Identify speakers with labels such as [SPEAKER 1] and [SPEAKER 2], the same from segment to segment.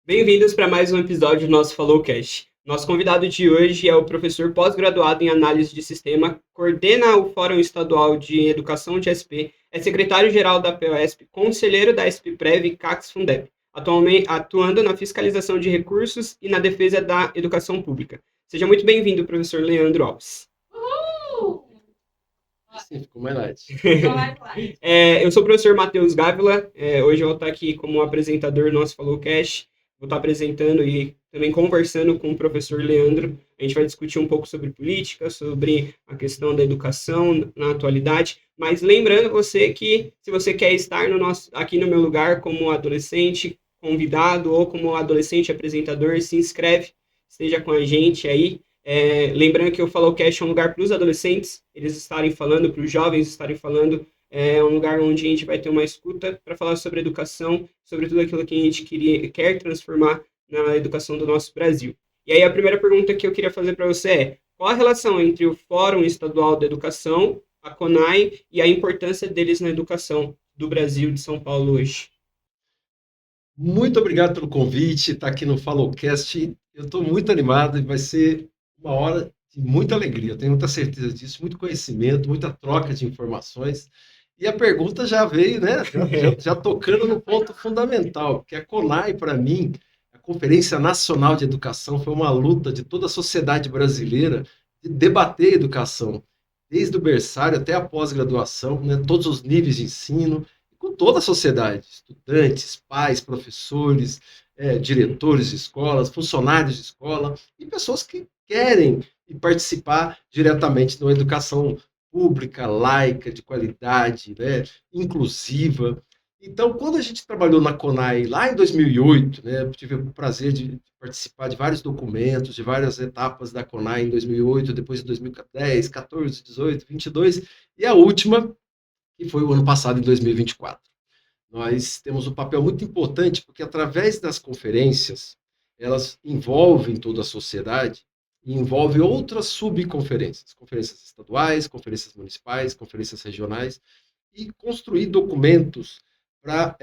[SPEAKER 1] Bem-vindos para mais um episódio do nosso FallowCast. Nosso convidado de hoje é o professor pós-graduado em análise de sistema, coordena o Fórum Estadual de Educação de SP, é secretário-geral da POSP, conselheiro da SPPrev e CACS Fundep, atualmente atuando na fiscalização de recursos e na defesa da educação pública. Seja muito bem-vindo, professor Leandro Alves.
[SPEAKER 2] Sim, ficou mais light.
[SPEAKER 1] Eu sou o professor Matheus Gávila, hoje eu vou estar aqui como apresentador do nosso FallowCast. Vou estar apresentando e também conversando com o professor Leandro. A gente vai discutir um pouco sobre política, sobre a questão da educação na atualidade. Mas lembrando você que, se você quer estar aqui no meu lugar como adolescente convidado ou como adolescente apresentador, se inscreve, esteja com a gente aí. Lembrando que o FallowCast é um lugar para os adolescentes, eles estarem falando, para os jovens estarem falando. É um lugar onde a gente vai ter uma escuta para falar sobre educação, sobre tudo aquilo que a gente quer transformar na educação do nosso Brasil. E aí a primeira pergunta que eu queria fazer para você é: qual a relação entre o Fórum Estadual da Educação, a CONAI, e a importância deles na educação do Brasil, de São Paulo hoje?
[SPEAKER 2] Muito obrigado pelo convite, estar aqui no FallowCast. Eu estou muito animado e vai ser uma hora de muita alegria, eu tenho muita certeza disso, muito conhecimento, muita troca de informações. E a pergunta já veio, né? Já tocando no ponto fundamental, porque a CONAI, para mim, a Conferência Nacional de Educação, foi uma luta de toda a sociedade brasileira de debater a educação, desde o berçário até a pós-graduação, né? Todos os níveis de ensino, com toda a sociedade, estudantes, pais, professores, diretores de escolas, funcionários de escola e pessoas que querem participar diretamente da educação pública, laica, de qualidade, né, inclusiva. Então, quando a gente trabalhou na CONAI lá em 2008, né, eu tive o prazer de participar de vários documentos, de várias etapas da CONAI em 2008, depois em 2010, 14, 18, 22, e a última, que foi o ano passado, em 2024. Nós temos um papel muito importante, porque através das conferências, elas envolvem toda a sociedade e envolvem outras subconferências, conferências estaduais, conferências municipais, conferências regionais, e construir documentos para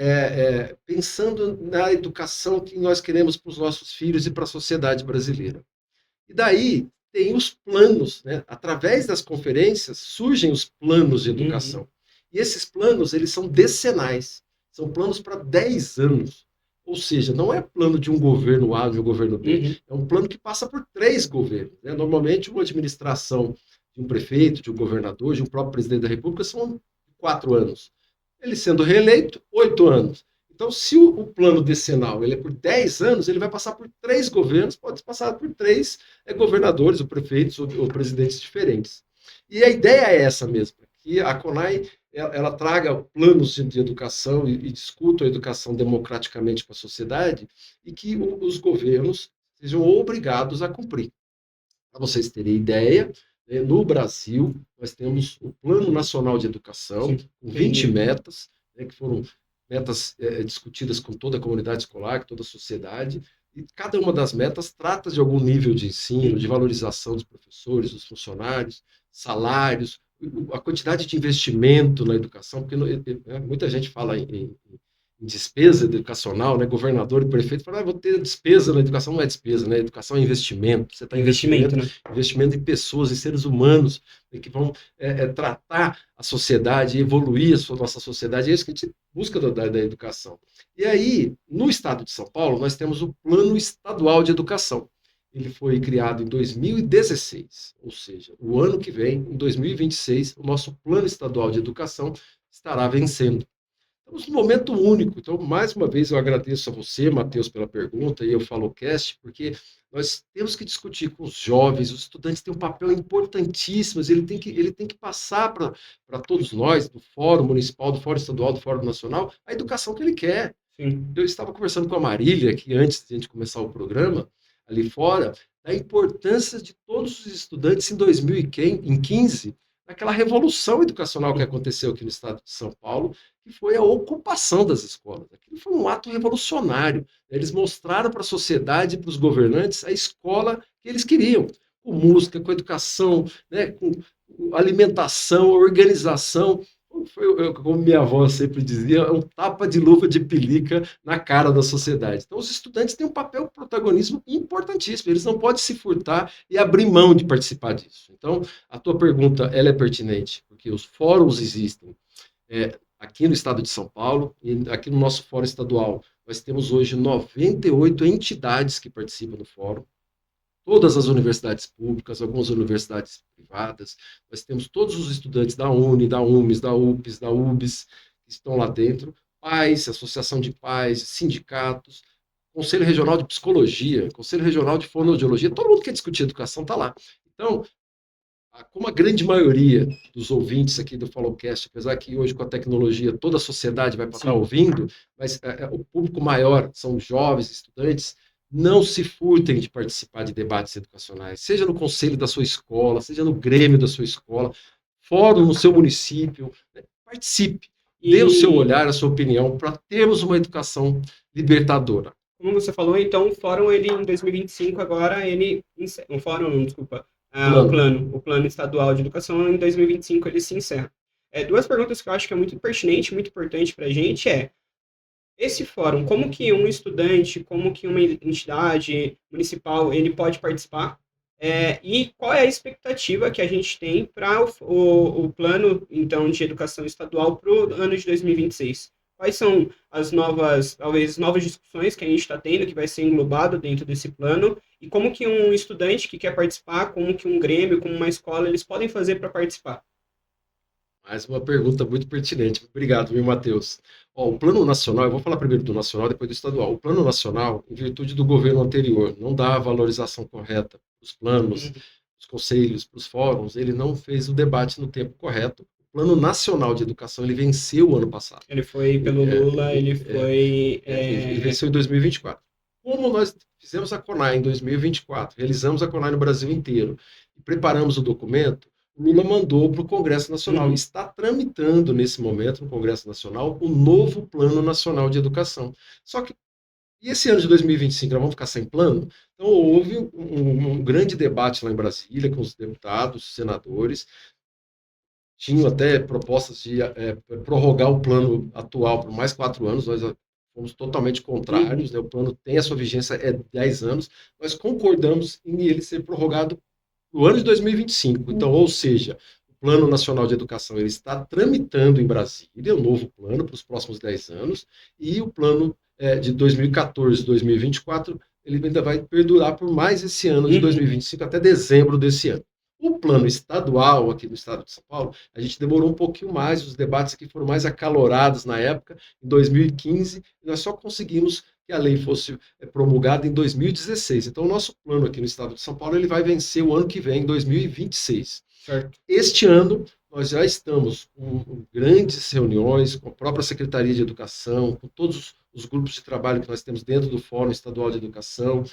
[SPEAKER 2] pensando na educação que nós queremos para os nossos filhos e para a sociedade brasileira. E daí tem os planos, né? Através das conferências surgem os planos de educação. E esses planos, eles são decenais, são planos para 10 anos. Ou seja, não é plano de um governo A, de um governo B, é um plano que passa por 3 governos. Né? Normalmente, uma administração de um prefeito, de um governador, de um próprio presidente da República são 4 anos. Ele sendo reeleito, 8 anos. Então, se o plano decenal ele é por 10 anos, ele vai passar por 3 governos, pode passar por 3 governadores, ou prefeitos, ou presidentes diferentes. E a ideia é essa mesmo, que a CONAI ela traga planos de educação e discuta a educação democraticamente com a sociedade e que os governos sejam obrigados a cumprir. Para vocês terem ideia, no Brasil, nós temos o Plano Nacional de Educação, com 20 metas, que foram metas discutidas com toda a comunidade escolar, com toda a sociedade, e cada uma das metas trata de algum nível de ensino, de valorização dos professores, dos funcionários, salários, a quantidade de investimento na educação, porque muita gente fala em despesa educacional, né? Governador e prefeito falam, vou ter despesa na educação. Não é despesa, né? Educação é investimento. Você está investimento, né? Investimento em pessoas, em seres humanos, que vão tratar a sociedade, evoluir a nossa sociedade. É isso que a gente busca da educação. E aí, no estado de São Paulo, nós temos o Plano Estadual de Educação. Ele foi criado em 2016, ou seja, o ano que vem, em 2026, o nosso Plano Estadual de Educação estará vencendo. Estamos num momento único, então, mais uma vez, eu agradeço a você, Matheus, pela pergunta, e eu FallowCast, porque nós temos que discutir com os jovens, os estudantes têm um papel importantíssimo, ele tem que passar para todos nós, do Fórum Municipal, do Fórum Estadual, do Fórum Nacional, a educação que ele quer. Sim. Eu estava conversando com a Marília, aqui antes de a gente começar o programa, ali fora, da importância de todos os estudantes em 2015, naquela revolução educacional que aconteceu aqui no estado de São Paulo, que foi a ocupação das escolas. Aquilo foi um ato revolucionário. Eles mostraram para a sociedade e para os governantes a escola que eles queriam, com música, com educação, né, com alimentação, organização. Como minha avó sempre dizia, é um tapa de luva de pelica na cara da sociedade. Então, os estudantes têm um papel protagonismo importantíssimo. Eles não podem se furtar e abrir mão de participar disso. Então, a tua pergunta ela é pertinente, porque os fóruns existem aqui no estado de São Paulo e aqui no nosso fórum estadual. Nós temos hoje 98 entidades que participam do fórum, todas as universidades públicas, algumas universidades privadas. Nós temos todos os estudantes da Uni, da UMES, da UPES, da UBS, que estão lá dentro, pais, associação de pais, sindicatos, Conselho Regional de Psicologia, Conselho Regional de Fonoaudiologia, todo mundo que quer discutir educação está lá. Então, como a grande maioria dos ouvintes aqui do Followcast, apesar que hoje com a tecnologia toda a sociedade vai estar ouvindo, mas o público maior são jovens, estudantes, não se furtem de participar de debates educacionais, seja no conselho da sua escola, seja no grêmio da sua escola, fórum no seu município, né? Participe, dê o seu olhar, a sua opinião, para termos uma educação libertadora.
[SPEAKER 1] Como você falou, então, o fórum, ele em 2025, agora, ele... O fórum, não, desculpa. O plano estadual de educação, em 2025, ele se encerra. Duas perguntas que eu acho que é muito pertinente, muito importante para a gente esse fórum, como que um estudante, como que uma entidade municipal, ele pode participar? E qual é a expectativa que a gente tem para o plano, então, de educação estadual para o ano de 2026? Quais são as novas, talvez, novas discussões que a gente está tendo, que vai ser englobado dentro desse plano, e como que um estudante que quer participar, como que um grêmio, como uma escola, eles podem fazer para participar?
[SPEAKER 2] Mais uma pergunta muito pertinente. Obrigado, meu Matheus. O Plano Nacional, eu vou falar primeiro do Nacional, depois do Estadual. O Plano Nacional, em virtude do governo anterior, não dá a valorização correta para os planos, os conselhos, para os fóruns, ele não fez o debate no tempo correto. O Plano Nacional de Educação, ele venceu o ano passado.
[SPEAKER 1] Ele foi pelo Lula, ele foi...
[SPEAKER 2] Ele venceu em 2024. Como nós fizemos a CONAI em 2024, realizamos a CONAI no Brasil inteiro, e preparamos o documento, o Lula mandou para o Congresso Nacional. Está tramitando, nesse momento, no Congresso Nacional, o novo Plano Nacional de Educação. Só que, e esse ano de 2025, nós vamos ficar sem plano? Então, houve um grande debate lá em Brasília, com os deputados, senadores, tinham até propostas de prorrogar o plano atual por mais 4 anos, nós fomos totalmente contrários, né? O plano tem a sua vigência 10 anos, nós concordamos em ele ser prorrogado no ano de 2025. Então, ou seja, o Plano Nacional de Educação ele está tramitando em Brasília, o novo plano para os próximos 10 anos, e o plano de 2014, 2024, ele ainda vai perdurar por mais esse ano de 2025, até dezembro desse ano. O plano estadual aqui no estado de São Paulo, a gente demorou um pouquinho mais, os debates aqui foram mais acalorados na época, em 2015, e nós só conseguimos que a lei fosse promulgada em 2016. Então, o nosso plano aqui no estado de São Paulo ele vai vencer o ano que vem, em 2026.
[SPEAKER 1] Certo.
[SPEAKER 2] Este ano, nós já estamos com grandes reuniões com a própria Secretaria de Educação, com todos os grupos de trabalho que nós temos dentro do Fórum Estadual de Educação,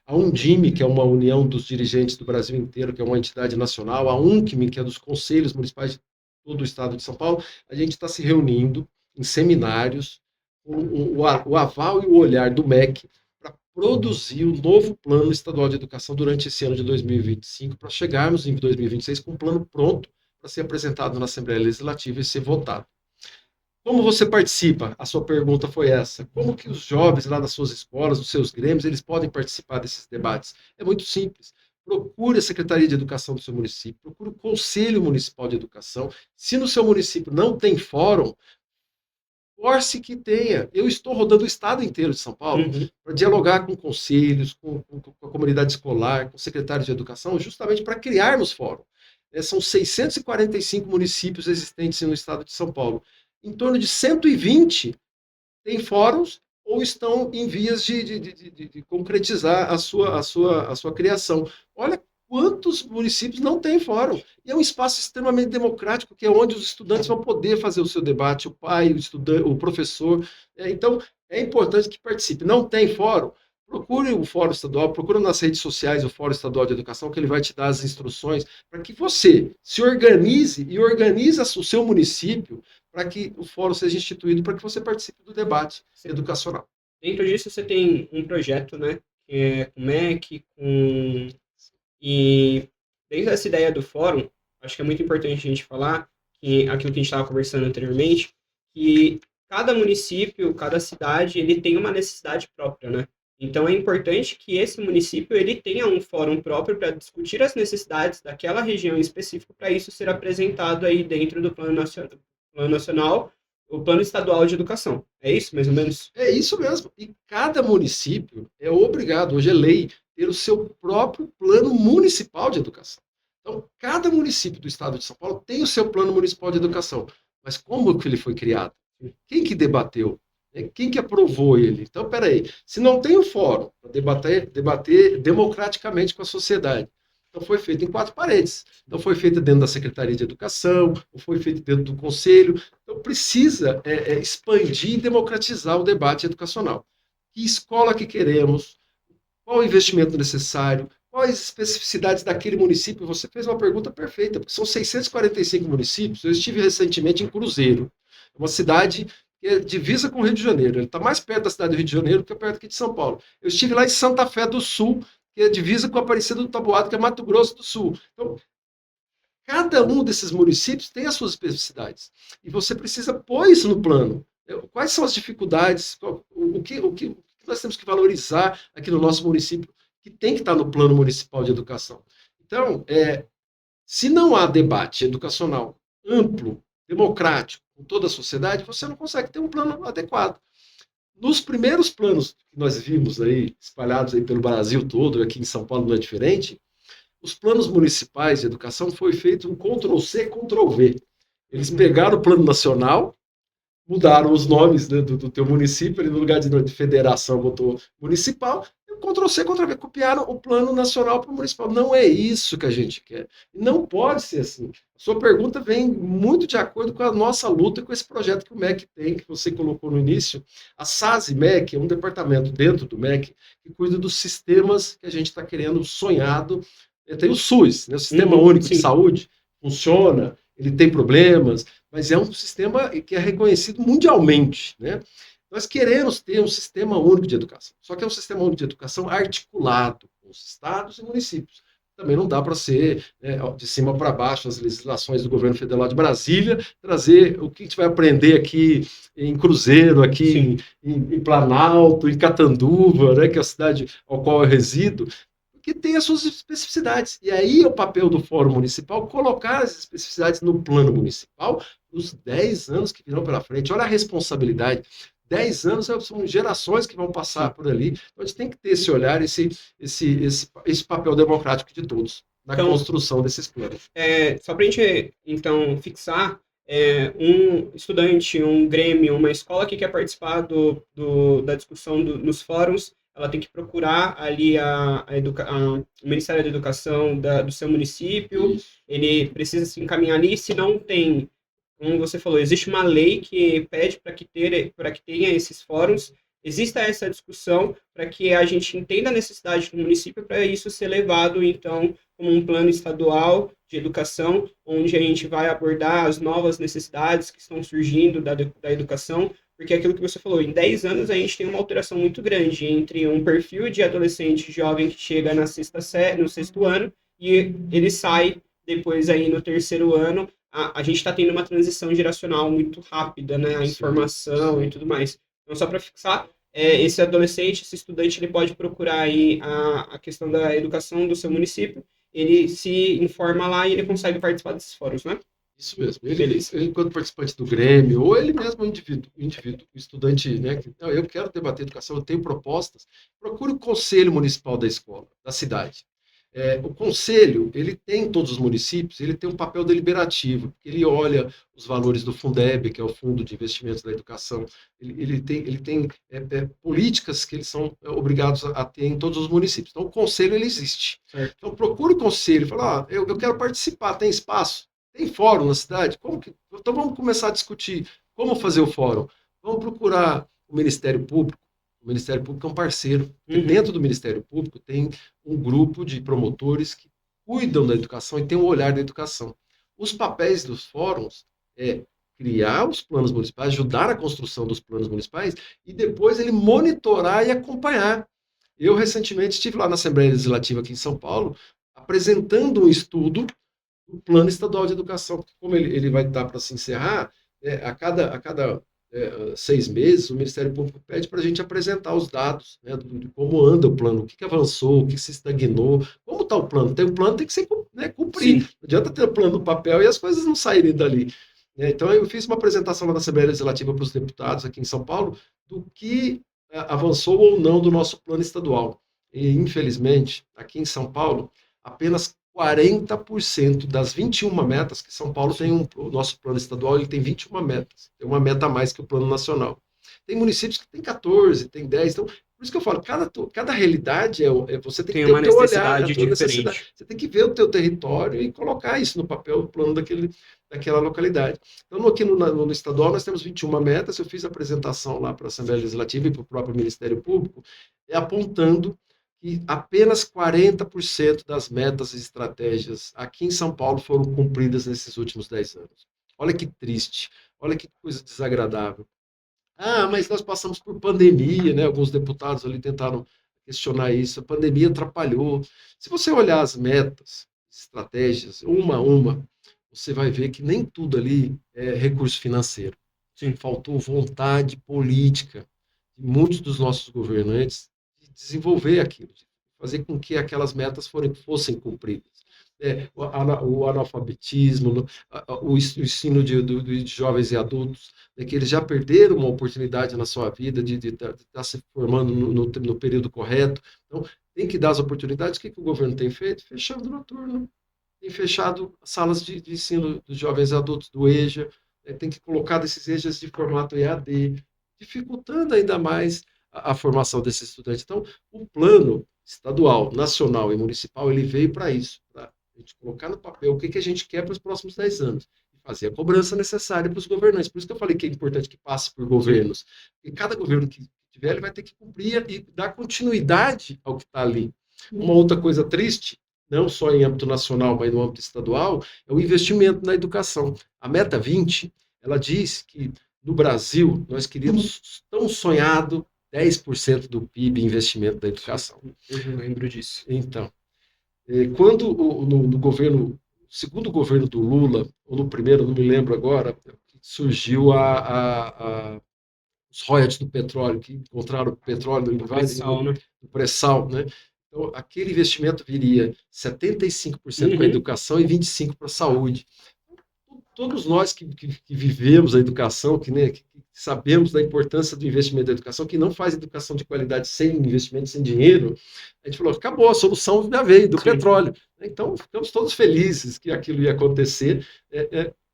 [SPEAKER 2] a Undime, que é uma união dos dirigentes do Brasil inteiro, que é uma entidade nacional, a UNCME, que é dos conselhos municipais de todo o estado de São Paulo, a gente está se reunindo em seminários, o aval e o olhar do MEC para produzir o novo plano estadual de educação durante esse ano de 2025, para chegarmos em 2026 com um plano pronto para ser apresentado na Assembleia Legislativa e ser votado. Como você participa? A sua pergunta foi essa. Como que os jovens lá das suas escolas, dos seus grêmios, eles podem participar desses debates? É muito simples. Procure a Secretaria de Educação do seu município, procure o Conselho Municipal de Educação. Se no seu município não tem fórum, force que tenha. Eu estou rodando o estado inteiro de São Paulo para dialogar com conselhos, com a comunidade escolar, com secretários de educação, justamente para criarmos fórum. São 645 municípios existentes no estado de São Paulo. Em torno de 120 têm fóruns ou estão em vias de concretizar a sua criação. Olha quantos municípios não têm fórum. E é um espaço extremamente democrático, que é onde os estudantes vão poder fazer o seu debate, o pai, o estudante, o professor. Então, é importante que participe. Não tem fórum? Procure o Fórum Estadual, procure nas redes sociais o Fórum Estadual de Educação, que ele vai te dar as instruções para que você se organize e organize o seu município para que o fórum seja instituído, para que você participe do debate educacional.
[SPEAKER 1] Dentro disso, você tem um projeto, né, que é com o MEC, e dentro dessa ideia do fórum, acho que é muito importante a gente falar que aquilo que a gente estava conversando anteriormente, que cada município, cada cidade, ele tem uma necessidade própria, né? Então é importante que esse município ele tenha um fórum próprio para discutir as necessidades daquela região em específico, para isso ser apresentado aí dentro do plano nacional, o plano estadual de educação. É isso, mais ou menos?
[SPEAKER 2] É isso mesmo. E cada município é obrigado, hoje é lei, ter o seu próprio plano municipal de educação. Então, cada município do estado de São Paulo tem o seu plano municipal de educação. Mas como que ele foi criado? Quem que debateu? Quem que aprovou ele? Então, peraí, se não tem um fórum para debater democraticamente com a sociedade, então foi feito em quatro paredes. Então foi feito dentro da Secretaria de Educação, ou foi feito dentro do Conselho. Então precisa expandir e democratizar o debate educacional. Que escola que queremos? Qual o investimento necessário? Quais as especificidades daquele município? Você fez uma pergunta perfeita, porque são 645 municípios. Eu estive recentemente em Cruzeiro, uma cidade que é divisa com o Rio de Janeiro. Ele está mais perto da cidade do Rio de Janeiro do que perto aqui de São Paulo. Eu estive lá em Santa Fé do Sul, que é divisa com a Aparecida do Taboado, que é Mato Grosso do Sul. Então, cada um desses municípios tem as suas especificidades. E você precisa pôr isso no plano. Quais são as dificuldades? O que nós temos que valorizar aqui no nosso município, que tem que estar no plano municipal de educação? Então, se não há debate educacional amplo, democrático, com toda a sociedade, você não consegue ter um plano adequado. Nos primeiros planos que nós vimos aí, espalhados aí pelo Brasil todo, aqui em São Paulo não é diferente, os planos municipais de educação foi feito um Ctrl+C, Ctrl+V. Eles pegaram o plano nacional, mudaram os nomes, né, do teu município, ali no lugar de federação botou municipal, e Ctrl+C, Ctrl+V, copiaram o plano nacional para o municipal. Não é isso que a gente quer. Não pode ser assim. A sua pergunta vem muito de acordo com a nossa luta, com esse projeto que o MEC tem, que você colocou no início. A SASE-MEC é um departamento dentro do MEC que cuida dos sistemas que a gente está querendo, sonhado. Tem o SUS, né, o Sistema Único de Saúde, funciona, ele tem problemas, mas é um sistema que é reconhecido mundialmente, né? Nós queremos ter um sistema único de educação, só que é um sistema único de educação articulado com os estados e municípios. Também não dá para ser, né, de cima para baixo as legislações do governo federal de Brasília, trazer o que a gente vai aprender aqui em Cruzeiro, aqui em Planalto, em Catanduva, né, que é a cidade ao qual eu resido, que tem as suas especificidades. E aí é o papel do Fórum Municipal colocar as especificidades no plano municipal os 10 anos que virão pela frente. Olha a responsabilidade. 10 anos são gerações que vão passar por ali. Então a gente tem que ter esse olhar, esse papel democrático de todos na construção desses planos.
[SPEAKER 1] Só para a gente, então, fixar, um estudante, um grêmio, uma escola que quer participar da discussão nos fóruns, ela tem que procurar ali o Ministério da Educação do seu município,
[SPEAKER 2] Isso.
[SPEAKER 1] ele precisa se encaminhar ali, se não tem, como você falou, existe uma lei que pede para que tenha esses fóruns, exista essa discussão para que a gente entenda a necessidade do município para isso ser levado, então, como um plano estadual de educação, onde a gente vai abordar as novas necessidades que estão surgindo da educação, porque é aquilo que você falou, em 10 anos a gente tem uma alteração muito grande entre um perfil de adolescente jovem que chega no sexto ano e ele sai depois aí no terceiro ano. A gente está tendo uma transição geracional muito rápida, né? A informação e tudo mais. Então, só para fixar, esse adolescente, esse estudante, ele pode procurar aí a questão da educação do seu município, ele se informa lá e ele consegue participar desses fóruns, né?
[SPEAKER 2] Isso mesmo. Ele, enquanto participante do Grêmio, ou ele mesmo, o indivíduo, o estudante, né, que não, eu quero debater educação, eu tenho propostas, procure o conselho municipal da escola, da cidade. O conselho, ele tem em todos os municípios, ele tem um papel deliberativo, ele olha os valores do Fundeb, que é o Fundo de Investimentos da Educação, ele tem políticas que eles são obrigados a ter em todos os municípios. Então, o conselho, ele existe. Certo. Então, procure o conselho, fala, eu quero participar, tem espaço? Tem fórum na cidade? Então vamos começar a discutir como fazer o fórum. Vamos procurar o Ministério Público. O Ministério Público é um parceiro. Dentro do Ministério Público tem um grupo de promotores que cuidam da educação e tem um olhar da educação. Os papéis dos fóruns é criar os planos municipais, ajudar a construção dos planos municipais e depois ele monitorar e acompanhar. Eu recentemente estive lá na Assembleia Legislativa aqui em São Paulo apresentando um estudo o Plano Estadual de Educação, porque como ele vai estar para se encerrar, a cada 6 meses, o Ministério Público pede para a gente apresentar os dados, né, de como anda o plano, o que avançou, o que se estagnou, como está o plano. Tem um plano, tem que ser, né, cumprir.
[SPEAKER 1] Sim.
[SPEAKER 2] Não adianta ter o plano no papel e as coisas não saírem dali. Então, eu fiz uma apresentação lá na Assembleia Legislativa para os deputados aqui em São Paulo do que avançou ou não do nosso plano estadual. E, infelizmente, aqui em São Paulo, apenas 40% das 21 metas que São Paulo tem, o nosso plano estadual ele tem 21 metas, tem uma meta a mais que o plano nacional. Tem municípios que tem 14, tem 10, então, por isso que eu falo, cada realidade você tem que
[SPEAKER 1] Tem
[SPEAKER 2] ter o
[SPEAKER 1] uma
[SPEAKER 2] teu olhar, a
[SPEAKER 1] necessidade
[SPEAKER 2] tua necessidade.
[SPEAKER 1] diferente.
[SPEAKER 2] Você tem que ver o teu território e colocar isso no papel, o plano daquela localidade. Então, aqui no estadual, nós temos 21 metas, eu fiz a apresentação lá para a Assembleia Legislativa e para o próprio Ministério Público, apontando que apenas 40% das metas e estratégias aqui em São Paulo foram cumpridas nesses últimos 10 anos. Olha que triste, olha que coisa desagradável. Ah, mas nós passamos por pandemia, né? Alguns deputados ali tentaram questionar isso. A pandemia atrapalhou. Se você olhar as metas, estratégias, uma a uma, você vai ver que nem tudo ali é recurso financeiro.
[SPEAKER 1] Sim.
[SPEAKER 2] Faltou vontade política de muitos dos nossos governantes de desenvolver aquilo, de fazer com que aquelas metas fossem cumpridas. O analfabetismo, o ensino de jovens e adultos, que eles já perderam uma oportunidade na sua vida de estar se formando no período correto. Então, tem que dar as oportunidades. O que o governo tem feito? Fechando noturno, tem fechado salas de ensino dos jovens e adultos do EJA, tem que colocar esses EJAs de formato EAD, dificultando ainda mais a formação desses estudantes. Então, o plano estadual, nacional e municipal, ele veio para isso, para a gente colocar no papel o que a gente quer para os próximos 10 anos e fazer a cobrança necessária para os governantes. Por isso que eu falei que é importante que passe por governos, porque cada governo que tiver, ele vai ter que cumprir e dar continuidade ao que está ali. Uma outra coisa triste, não só em âmbito nacional, mas no âmbito estadual, é o investimento na educação. A Meta 20, ela diz que no Brasil nós queríamos tão sonhado 10% do PIB em investimento da educação.
[SPEAKER 1] Eu lembro disso.
[SPEAKER 2] Então, quando no governo, segundo governo do Lula, ou no primeiro, não me lembro agora, surgiu os royalties do petróleo, que encontraram petróleo em vários, do pré-sal, né? Então, aquele investimento viria 75% para a educação e 25% para a saúde. Todos nós que vivemos a educação, que sabemos da importância do investimento da educação, que não faz educação de qualidade sem investimento, sem dinheiro, a gente falou, acabou, a solução já veio do petróleo. Então, ficamos todos felizes que aquilo ia acontecer.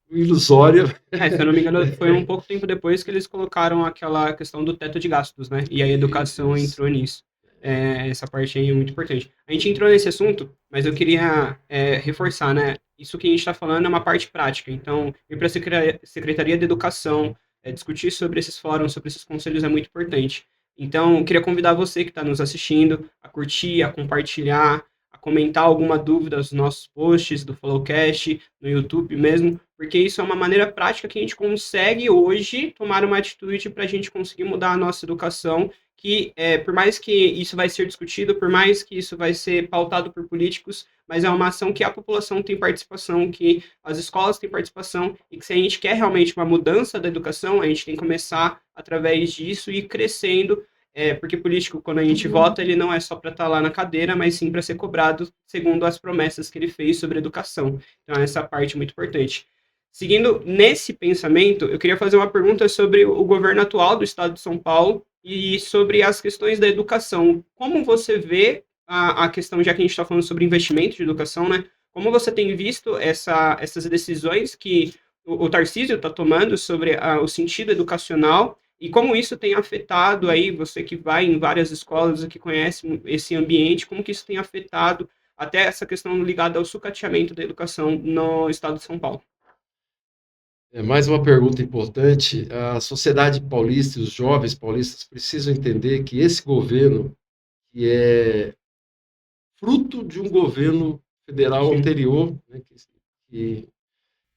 [SPEAKER 2] Ilusória.
[SPEAKER 1] Se eu não me engano, foi um pouco tempo depois que eles colocaram aquela questão do teto de gastos, né? E a educação entrou nisso. Essa parte aí é muito importante. A gente entrou nesse assunto, mas eu queria reforçar, né? Isso que a gente está falando é uma parte prática. Então, ir para a Secretaria de Educação, discutir sobre esses fóruns, sobre esses conselhos é muito importante. Então, eu queria convidar você que está nos assistindo a curtir, a compartilhar, a comentar alguma dúvida nos nossos posts do Followcast, no YouTube mesmo, porque isso é uma maneira prática que a gente consegue hoje tomar uma atitude para a gente conseguir mudar a nossa educação, que por mais que isso vai ser discutido, por mais que isso vai ser pautado por políticos, mas é uma ação que a população tem participação, que as escolas têm participação, e que se a gente quer realmente uma mudança da educação, a gente tem que começar através disso e ir crescendo, porque político, quando a gente vota, ele não é só para estar lá na cadeira, mas sim para ser cobrado segundo as promessas que ele fez sobre educação. Então, essa parte é muito importante. Seguindo nesse pensamento, eu queria fazer uma pergunta sobre o governo atual do estado de São Paulo e sobre as questões da educação. Como você vê a questão, já que a gente está falando sobre investimento de educação, né? Como você tem visto essas decisões que o Tarcísio está tomando sobre o sentido educacional e como isso tem afetado aí, você que vai em várias escolas e que conhece esse ambiente, como que isso tem afetado até essa questão ligada ao sucateamento da educação no estado de São Paulo?
[SPEAKER 2] Mais uma pergunta importante. A sociedade paulista e os jovens paulistas precisam entender que esse governo, que é fruto de um governo federal anterior, né, que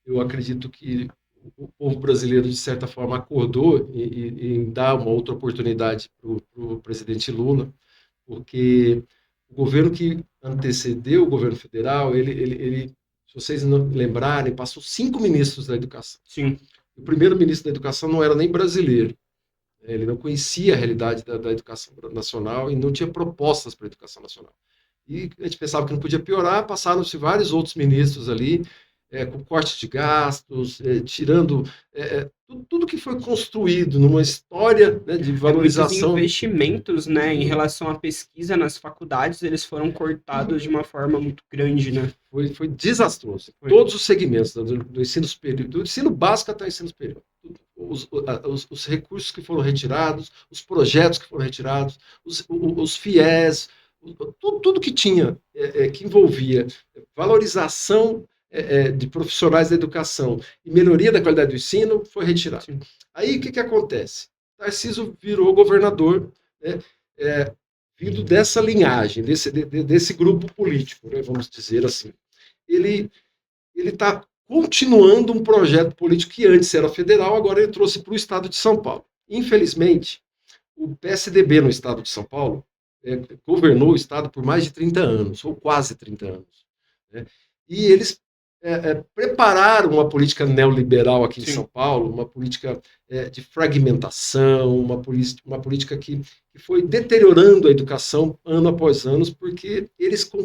[SPEAKER 2] eu acredito que o povo brasileiro, de certa forma, acordou em dar uma outra oportunidade para o presidente Lula, porque o governo que antecedeu o governo federal, ele se vocês não lembrarem, passou 5 ministros da educação.
[SPEAKER 1] Sim.
[SPEAKER 2] O primeiro ministro da educação não era nem brasileiro. Ele não conhecia a realidade da educação nacional e não tinha propostas para a educação nacional. E a gente pensava que não podia piorar, passaram-se vários outros ministros ali, com corte de gastos, tirando tudo que foi construído numa história, né, de valorização.
[SPEAKER 1] Muitos investimentos, né, em relação à pesquisa nas faculdades, eles foram cortados de uma forma muito grande, né?
[SPEAKER 2] Foi desastroso. Todos os segmentos do ensino superior, do ensino básico até o ensino superior. Os recursos que foram retirados, os projetos que foram retirados, os FIES, tudo que tinha, que envolvia valorização de profissionais da educação e melhoria da qualidade do ensino, foi retirado. Sim. Aí, o que acontece? Tarcísio virou governador, né, vindo dessa linhagem, desse grupo político, né, vamos dizer assim. Ele está continuando um projeto político que antes era federal, agora ele trouxe para o estado de São Paulo. Infelizmente, o PSDB no estado de São Paulo governou o estado por mais de 30 anos, ou quase 30 anos. Né? E eles prepararam uma política neoliberal aqui em São Paulo, uma política de fragmentação, uma política que foi deteriorando a educação ano após ano, porque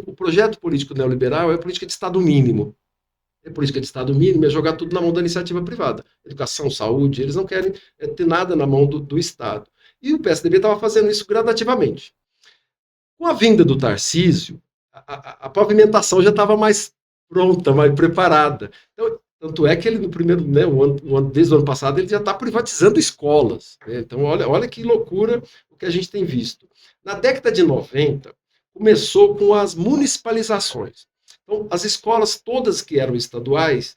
[SPEAKER 2] o projeto político neoliberal é a política de Estado mínimo. A política de Estado mínimo é jogar tudo na mão da iniciativa privada. Educação, saúde, eles não querem ter nada na mão do Estado. E o PSDB estava fazendo isso gradativamente. Com a vinda do Tarcísio, a pavimentação já estava mais pronta, mais preparada. Então, tanto é que ele, no primeiro, né, desde o ano passado, ele já está privatizando escolas. Né? Então, olha que loucura o que a gente tem visto. Na década de 90, começou com as municipalizações. Então, as escolas todas que eram estaduais,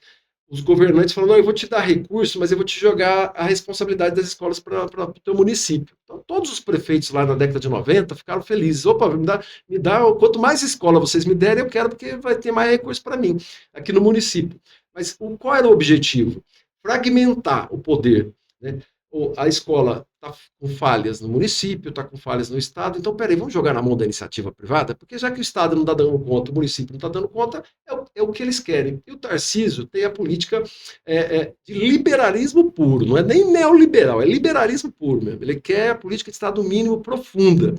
[SPEAKER 2] os governantes falaram, não, eu vou te dar recurso, mas eu vou te jogar a responsabilidade das escolas para o teu município. Então, todos os prefeitos lá na década de 90 ficaram felizes. Opa, me dá, quanto mais escola vocês me derem, eu quero, porque vai ter mais recurso para mim, aqui no município. Mas qual era o objetivo? Fragmentar o poder, né? A escola está com falhas no município, está com falhas no Estado, então, peraí, vamos jogar na mão da iniciativa privada? Porque já que o Estado não está dando conta, o município não está dando conta, é o que eles querem. E o Tarcísio tem a política de liberalismo puro, não é nem neoliberal, é liberalismo puro mesmo. Ele quer a política de Estado mínimo profunda.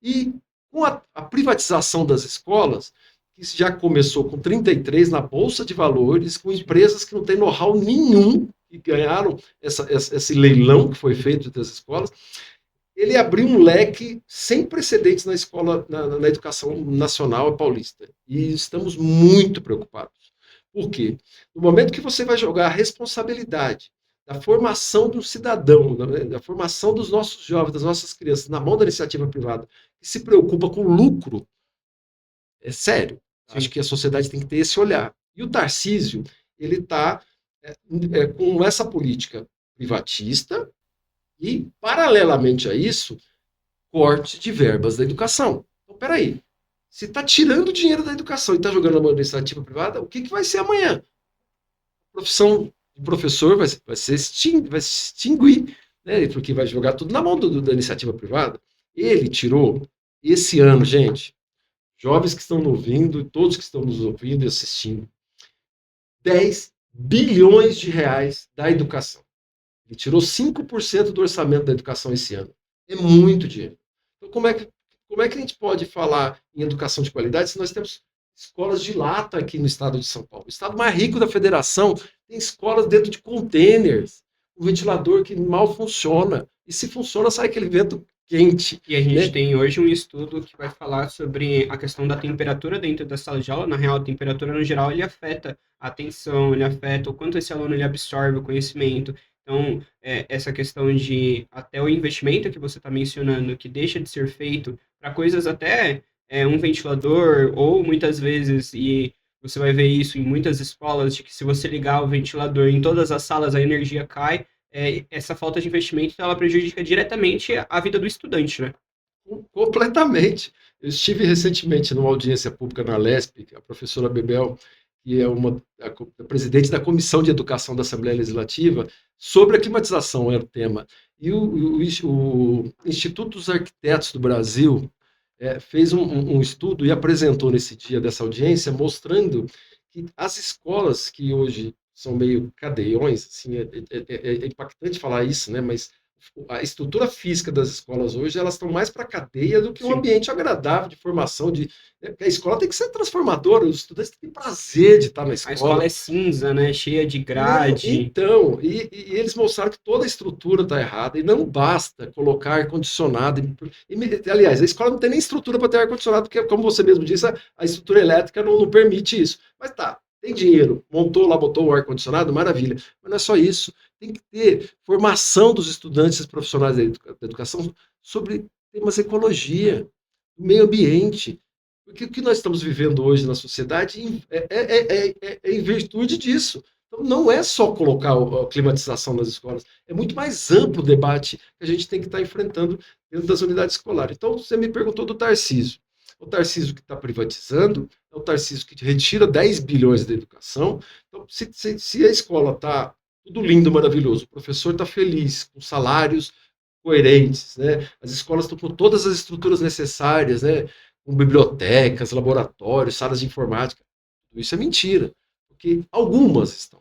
[SPEAKER 2] E com a privatização das escolas, que já começou com 33 na Bolsa de Valores, com empresas que não têm know-how nenhum, que ganharam esse leilão que foi feito das escolas, ele abriu um leque sem precedentes na escola, na educação nacional paulista. E estamos muito preocupados. Por quê? No momento que você vai jogar a responsabilidade da formação do cidadão, da formação dos nossos jovens, das nossas crianças, na mão da iniciativa privada, que se preocupa com lucro, é sério. Sim. Acho que a sociedade tem que ter esse olhar. E o Tarcísio, ele está com essa política privatista e, paralelamente a isso, corte de verbas da educação. Então, peraí, se está tirando dinheiro da educação e está jogando na mão da iniciativa privada, o que vai ser amanhã? A profissão de professor vai se extinguir, né? Porque vai jogar tudo na mão da iniciativa privada. Ele tirou, esse ano, gente, jovens que estão nos ouvindo, todos que estão nos ouvindo e assistindo, 10 bilhões de reais da educação. Ele tirou 5% do orçamento da educação esse ano. É muito dinheiro. Então, como é que a gente pode falar em educação de qualidade se nós temos escolas de lata aqui no estado de São Paulo? O estado mais rico da federação tem escolas dentro de containers, um ventilador que mal funciona. E se funciona, sai aquele vento quente.
[SPEAKER 1] E a gente tem hoje um estudo que vai falar sobre a questão da temperatura dentro da sala de aula. Na real, a temperatura, no geral, ele afeta a atenção, ele afeta o quanto esse aluno ele absorve o conhecimento. Então, essa questão de até o investimento que você está mencionando, que deixa de ser feito para coisas até um ventilador, ou muitas vezes, e você vai ver isso em muitas escolas, de que se você ligar o ventilador em todas as salas, a energia cai. Essa falta de investimento ela prejudica diretamente a vida do estudante, né?
[SPEAKER 2] Completamente. Eu estive recentemente numa audiência pública na Lesp, a professora Bebel, que é a presidente da Comissão de Educação da Assembleia Legislativa, sobre a climatização era o tema. E o Instituto dos Arquitetos do Brasil fez um estudo e apresentou nesse dia dessa audiência, mostrando que as escolas que hoje são meio cadeiões, assim, é impactante falar isso, né? Mas a estrutura física das escolas hoje, elas estão mais para cadeia do que um
[SPEAKER 1] Sim.
[SPEAKER 2] ambiente agradável de formação, né? A escola tem que ser transformadora, os estudantes têm prazer de estar na
[SPEAKER 1] A escola
[SPEAKER 2] escola.
[SPEAKER 1] é cinza, né? Cheia de
[SPEAKER 2] Não,
[SPEAKER 1] grade.
[SPEAKER 2] então, e eles mostraram que toda a estrutura está errada, e não basta colocar ar-condicionado. Aliás, a escola não tem nem estrutura para ter ar-condicionado, porque, como você mesmo disse, a estrutura elétrica não permite isso. Mas tá, tem dinheiro, montou lá, botou o ar-condicionado, maravilha. Mas não é só isso. Tem que ter formação dos estudantes e profissionais da educação sobre temas de ecologia, meio ambiente. Porque o que nós estamos vivendo hoje na sociedade é em virtude disso. Então, não é só colocar a climatização nas escolas, é muito mais amplo o debate que a gente tem que estar enfrentando dentro das unidades escolares. Então, você me perguntou do Tarcísio. O Tarcísio que está privatizando, é o Tarcísio que retira 10 bilhões da educação. Então, se a escola está tudo lindo, maravilhoso, o professor está feliz, com salários coerentes, né? As escolas estão com todas as estruturas necessárias, né? Com bibliotecas, laboratórios, salas de informática. Tudo isso é mentira, porque algumas estão.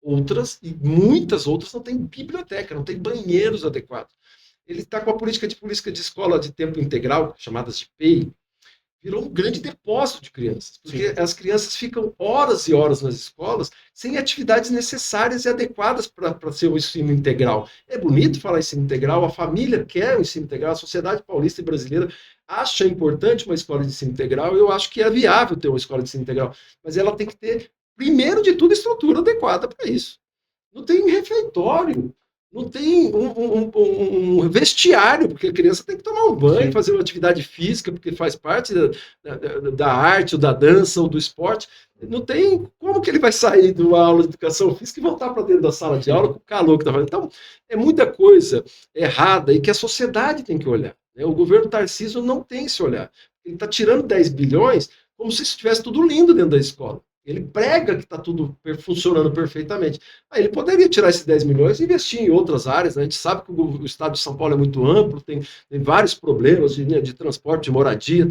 [SPEAKER 2] Outras, e muitas outras, não têm biblioteca, não têm banheiros adequados. Ele está com a política de escola de tempo integral, chamadas de PEI, virou um grande depósito de crianças, porque
[SPEAKER 1] Sim.
[SPEAKER 2] as crianças ficam horas e horas nas escolas sem atividades necessárias e adequadas para ser o ensino integral. É bonito falar ensino integral, a família quer o ensino integral, a sociedade paulista e brasileira acha importante uma escola de ensino integral, eu acho que é viável ter uma escola de ensino integral, mas ela tem que ter, primeiro de tudo, estrutura adequada para isso. Não tem refeitório, não tem um vestiário, porque a criança tem que tomar um banho,
[SPEAKER 1] Sim.
[SPEAKER 2] fazer uma atividade física, porque faz parte da arte, ou da dança, ou do esporte. Não tem como que ele vai sair de uma aula de educação física e voltar para dentro da sala de aula com o calor que está fazendo. Então, é muita coisa errada e que a sociedade tem que olhar. Né? O governo Tarcísio não tem esse olhar. Ele está tirando 10 bilhões como se estivesse tudo lindo dentro da escola. Ele prega que está tudo funcionando perfeitamente. Aí ele poderia tirar esses 10 milhões e investir em outras áreas. Né? A gente sabe que o estado de São Paulo é muito amplo, tem vários problemas de transporte, de moradia,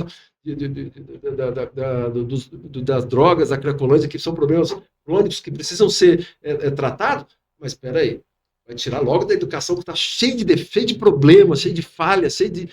[SPEAKER 2] das drogas, da cracolândia, que são problemas crônicos que precisam ser tratados. Mas espera aí, vai tirar logo da educação que está cheio de defeitos, de problemas, cheio de falhas, cheio de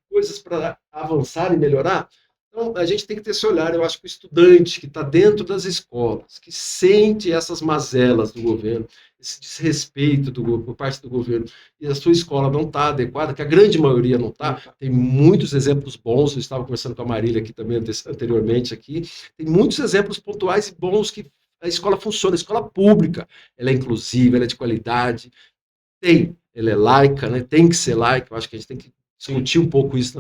[SPEAKER 2] coisas para avançar e melhorar? Então, a gente tem que ter esse olhar. Eu acho que o estudante que está dentro das escolas, que sente essas mazelas do governo, esse desrespeito por parte do governo, e a sua escola não está adequada, que a grande maioria não está, tem muitos exemplos bons, eu estava conversando com a Marília aqui também anteriormente, aqui, tem muitos exemplos pontuais e bons que a escola funciona, a escola pública, ela é inclusiva, ela é de qualidade, ela é laica, né? Tem que ser laica, eu acho que a gente tem que discutir um pouco isso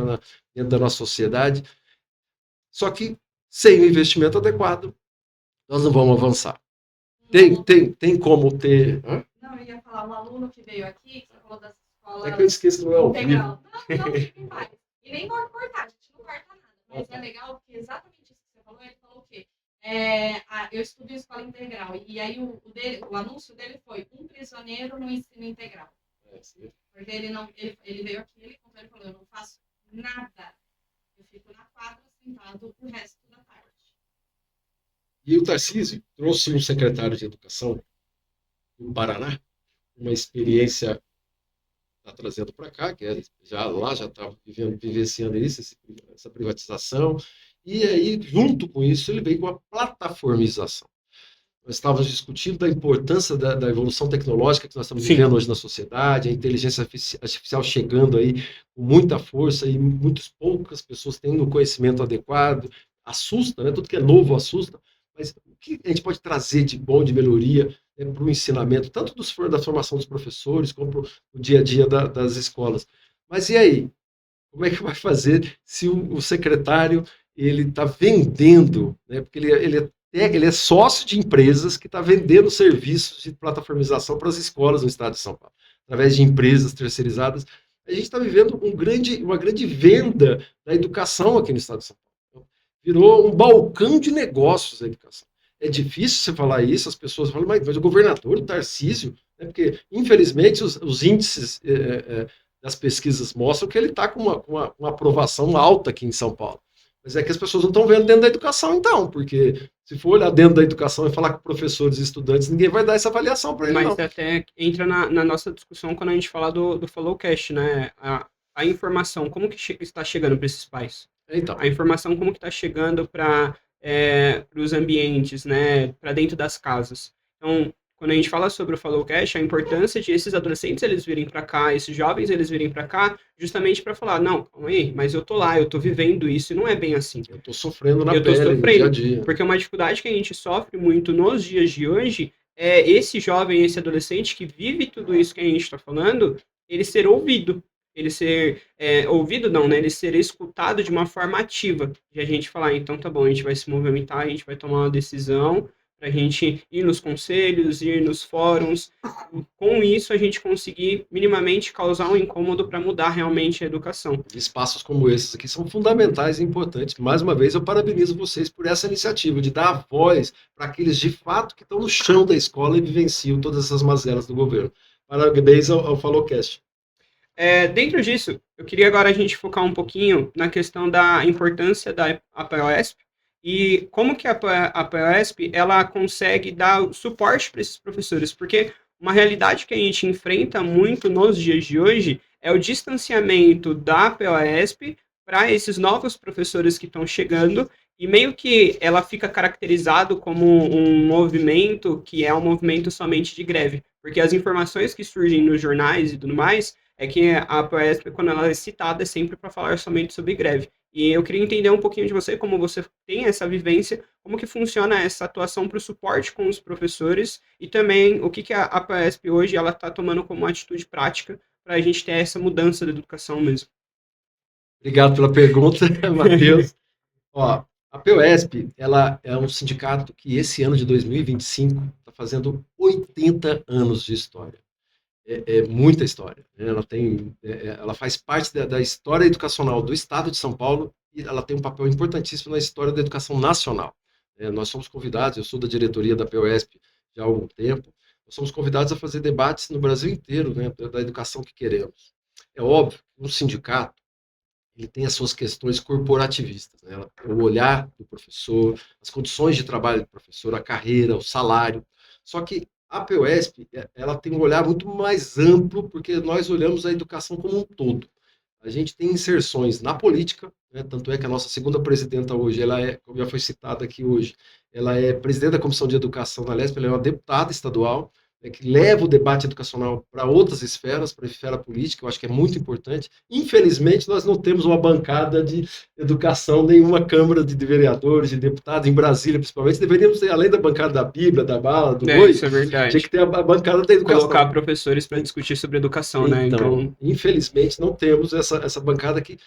[SPEAKER 2] dentro da nossa sociedade. Só que sem o investimento adequado, nós não vamos avançar. Tem como ter. Hã?
[SPEAKER 3] Não, eu ia falar, um aluno que veio aqui, que você falou das escolas.
[SPEAKER 2] É que eu esqueço, não é ao vivo.
[SPEAKER 3] Integral. Não, fica em paz. E nem pode cortar, a gente não corta nada. Mas é legal porque exatamente isso que você falou, ele falou o quê? Eu estudo em escola integral. E aí o anúncio dele foi um prisioneiro no ensino integral. Porque ele veio aqui, ele falou, eu não faço nada. Eu fico na quadra sentado o resto da tarde.
[SPEAKER 2] E o Tarcísio trouxe um secretário de Educação do Paraná, uma experiência está trazendo para cá, que já está vivenciando isso, essa privatização, e aí, junto com isso, ele veio com a plataformização. Nós estávamos discutindo da importância da evolução tecnológica que nós estamos vivendo hoje na sociedade, a inteligência artificial chegando aí com muita força e muitas poucas pessoas tendo o conhecimento adequado, assusta, né? Tudo que é novo assusta, mas o que a gente pode trazer de bom, de melhoria, né, para o ensinamento, tanto da formação dos professores, como para o dia a dia das escolas. Mas e aí? Como é que vai fazer se o secretário ele está vendendo, né? Porque ele é sócio de empresas que está vendendo serviços de plataformização para as escolas no estado de São Paulo, através de empresas terceirizadas. A gente está vivendo uma grande venda da educação aqui no estado de São Paulo. Virou um balcão de negócios a educação. É difícil você falar isso, as pessoas falam, mas o governador, o Tarcísio, né, porque, infelizmente, os índices das pesquisas mostram que ele está com uma aprovação alta aqui em São Paulo. Mas é que as pessoas não estão vendo dentro da educação, então, porque se for olhar dentro da educação e falar com professores e estudantes, ninguém vai dar essa avaliação para ele,
[SPEAKER 1] Mas
[SPEAKER 2] não.
[SPEAKER 1] até entra na nossa discussão quando a gente fala do Followcast, né? A informação, como que está chegando para esses pais?
[SPEAKER 2] Então,
[SPEAKER 1] A informação como que está chegando para os ambientes, né, para dentro das casas. Então, quando a gente fala sobre o Followcast, a importância de esses adolescentes eles virem para cá, esses jovens eles virem para cá, justamente para falar, não, calma aí, mas eu tô lá, eu tô vivendo isso e não é bem assim.
[SPEAKER 2] eu estou sofrendo na
[SPEAKER 1] Eu tô
[SPEAKER 2] pele, no dia a
[SPEAKER 1] sofrendo,
[SPEAKER 2] dia.
[SPEAKER 1] porque uma dificuldade que a gente sofre muito nos dias de hoje é esse jovem, esse adolescente que vive tudo isso que a gente está falando, ele ser ouvido. Ele ser ouvido, não, né? Ele ser escutado de uma forma ativa. De a gente falar, então tá bom, a gente vai se movimentar, a gente vai tomar uma decisão, para a gente ir nos conselhos, ir nos fóruns. E com isso, a gente conseguir minimamente causar um incômodo para mudar realmente a educação.
[SPEAKER 2] Espaços como esses aqui são fundamentais e importantes. Mais uma vez, eu parabenizo vocês por essa iniciativa de dar voz para aqueles de fato que estão no chão da escola e vivenciam todas essas mazelas do governo. Parabéns ao Falocast.
[SPEAKER 1] Dentro disso, eu queria agora a gente focar um pouquinho na questão da importância da APOESP e como que a APOESP ela consegue dar suporte para esses professores, porque uma realidade que a gente enfrenta muito nos dias de hoje é o distanciamento da APOESP para esses novos professores que estão chegando e meio que ela fica caracterizado como um movimento que é um movimento somente de greve, porque as informações que surgem nos jornais e tudo mais é que a POESP, quando ela é citada, é sempre para falar somente sobre greve. E eu queria entender um pouquinho de você, como você tem essa vivência, como que funciona essa atuação para o suporte com os professores e também o que a POESP hoje ela está tomando como atitude prática para a gente ter essa mudança da educação mesmo.
[SPEAKER 2] Obrigado pela pergunta, Matheus. Ó, a POESP, ela é um sindicato que esse ano de 2025 está fazendo 80 anos de história. É muita história, né? Ela faz parte da história educacional do Estado de São Paulo e ela tem um papel importantíssimo na história da educação nacional. Nós somos convidados, eu sou da diretoria da POESP já há algum tempo, nós somos convidados a fazer debates no Brasil inteiro, né, da educação que queremos. É óbvio que um sindicato ele tem as suas questões corporativistas, né? O olhar do professor, as condições de trabalho do professor, a carreira, o salário. Só que a POESP, ela tem um olhar muito mais amplo, porque nós olhamos a educação como um todo. A gente tem inserções na política, né? Tanto é que a nossa segunda presidenta hoje, ela como já foi citada aqui hoje, ela é presidente da Comissão de Educação da LESP, ela é uma deputada estadual, que leva o debate educacional para outras esferas, para a esfera política, eu acho que é muito importante. Infelizmente, nós não temos uma bancada de educação, nenhuma Câmara de Vereadores, de deputados, em Brasília, principalmente. Deveríamos ter, além da bancada da Bíblia, da bala, do boi,
[SPEAKER 1] Isso é verdade.
[SPEAKER 2] tinha que ter a bancada da educação.
[SPEAKER 1] Colocar professores para discutir sobre educação, né?
[SPEAKER 2] Então, infelizmente, não temos essa bancada que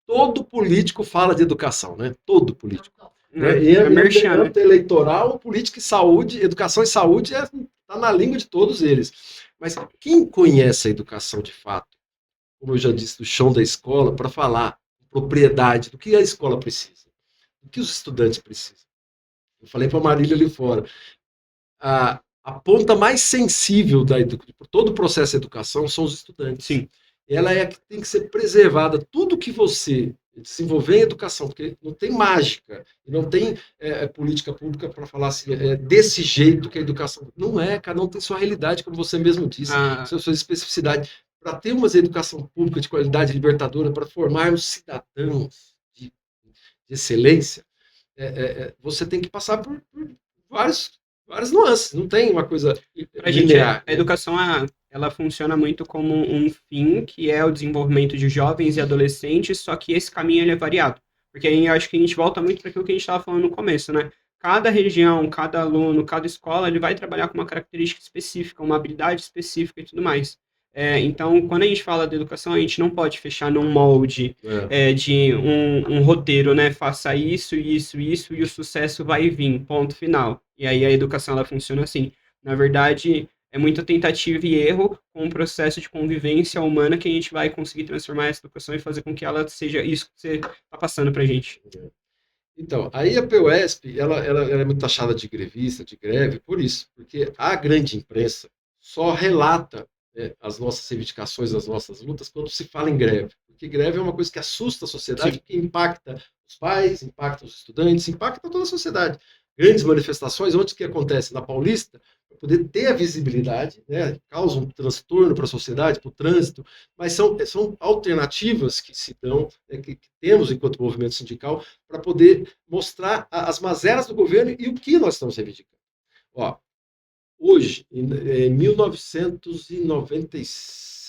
[SPEAKER 2] todo político fala de educação, né? Todo político. Âmbito eleitoral, política e saúde, educação e saúde está na língua de todos eles. Mas quem conhece a educação de fato, como eu já disse, do chão da escola, para falar com propriedade do que a escola precisa, do que os estudantes precisam. Eu falei para a Marília ali fora, a ponta mais sensível de todo o processo de educação são os estudantes.
[SPEAKER 1] Sim.
[SPEAKER 2] Ela é a que tem que ser preservada. Tudo que você desenvolver em educação, porque não tem mágica, não tem política pública para falar assim, desse jeito que a educação... Não é, cada um tem sua realidade, como você mesmo disse, sua especificidade. Para ter uma educação pública de qualidade libertadora, para formarmos cidadãos de excelência, você tem que passar por várias nuances, não tem uma coisa linear.
[SPEAKER 1] A educação, ela funciona muito como um fim, que é o desenvolvimento de jovens e adolescentes, só que esse caminho ele é variado. Porque aí eu acho que a gente volta muito para aquilo que a gente estava falando no começo, né? Cada região, cada aluno, cada escola, ele vai trabalhar com uma característica específica, uma habilidade específica e tudo mais. Então, quando a gente fala de educação, a gente não pode fechar num molde de um roteiro, né? Faça isso, isso, isso, e o sucesso vai vir, ponto final. E aí a educação, ela funciona assim. Na verdade, é muita tentativa e erro com um processo de convivência humana que a gente vai conseguir transformar essa educação e fazer com que ela seja isso que você está passando para a gente.
[SPEAKER 2] Então, aí a POESP, ela é muito taxada de grevista, de greve, por isso, porque a grande imprensa só relata as nossas reivindicações, as nossas lutas, quando se fala em greve. Porque greve é uma coisa que assusta a sociedade, porque impacta os pais, impacta os estudantes, impacta toda a sociedade. Grandes manifestações, onde que acontece? Na Paulista, para poder ter a visibilidade, né, causa um transtorno para a sociedade, para o trânsito, mas são alternativas que se dão, que temos enquanto movimento sindical, para poder mostrar as mazelas do governo e o que nós estamos reivindicando. Ó, hoje, em 1990,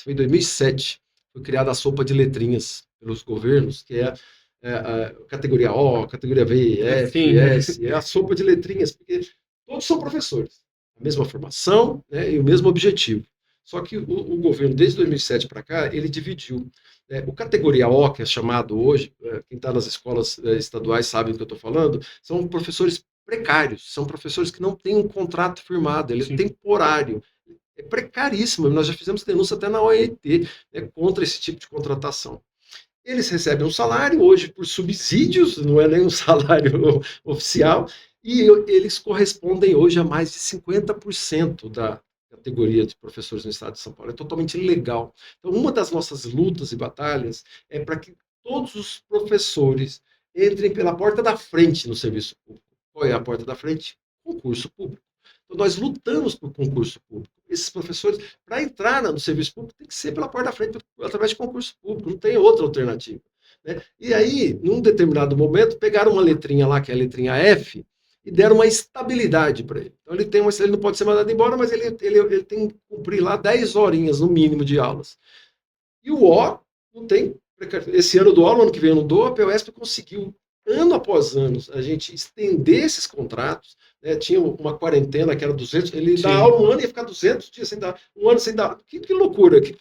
[SPEAKER 2] foi 2007, foi criada a sopa de letrinhas pelos governos, que é a categoria O, categoria V, F, S, é a sopa de letrinhas, porque todos são professores, a mesma formação, né, e o mesmo objetivo. Só que o governo, desde 2007 para cá, ele dividiu. O categoria O, que é chamado hoje, quem está nas escolas estaduais sabe do que eu estou falando, são professores precários, são professores que não têm um contrato firmado, ele é temporário, é precaríssimo, nós já fizemos denúncia até na OIT, né, contra esse tipo de contratação. Eles recebem um salário, hoje por subsídios, não é nem um salário oficial, e eles correspondem hoje a mais de 50% da categoria de professores no estado de São Paulo. É totalmente ilegal. Então, uma das nossas lutas e batalhas é para que todos os professores entrem pela porta da frente no serviço público. Qual é a porta da frente? Concurso público. Então, nós lutamos por concurso público. Esses professores, para entrar no serviço público, tem que ser pela porta da frente, através de concurso público, não tem outra alternativa. Né? E aí, num determinado momento, pegaram uma letrinha lá, que é a letrinha F, e deram uma estabilidade para ele. Então, ele não pode ser mandado embora, mas ele tem que cumprir lá 10 horinhas, no mínimo, de aulas. E o O não tem. Esse ano do ano que vem eu não dou, a POSP conseguiu, ano após ano, a gente estender esses contratos, né? Tinha uma quarentena que era 200, ele dá aula um ano e ia ficar 200 dias sem dar, um ano sem dar. Que loucura, que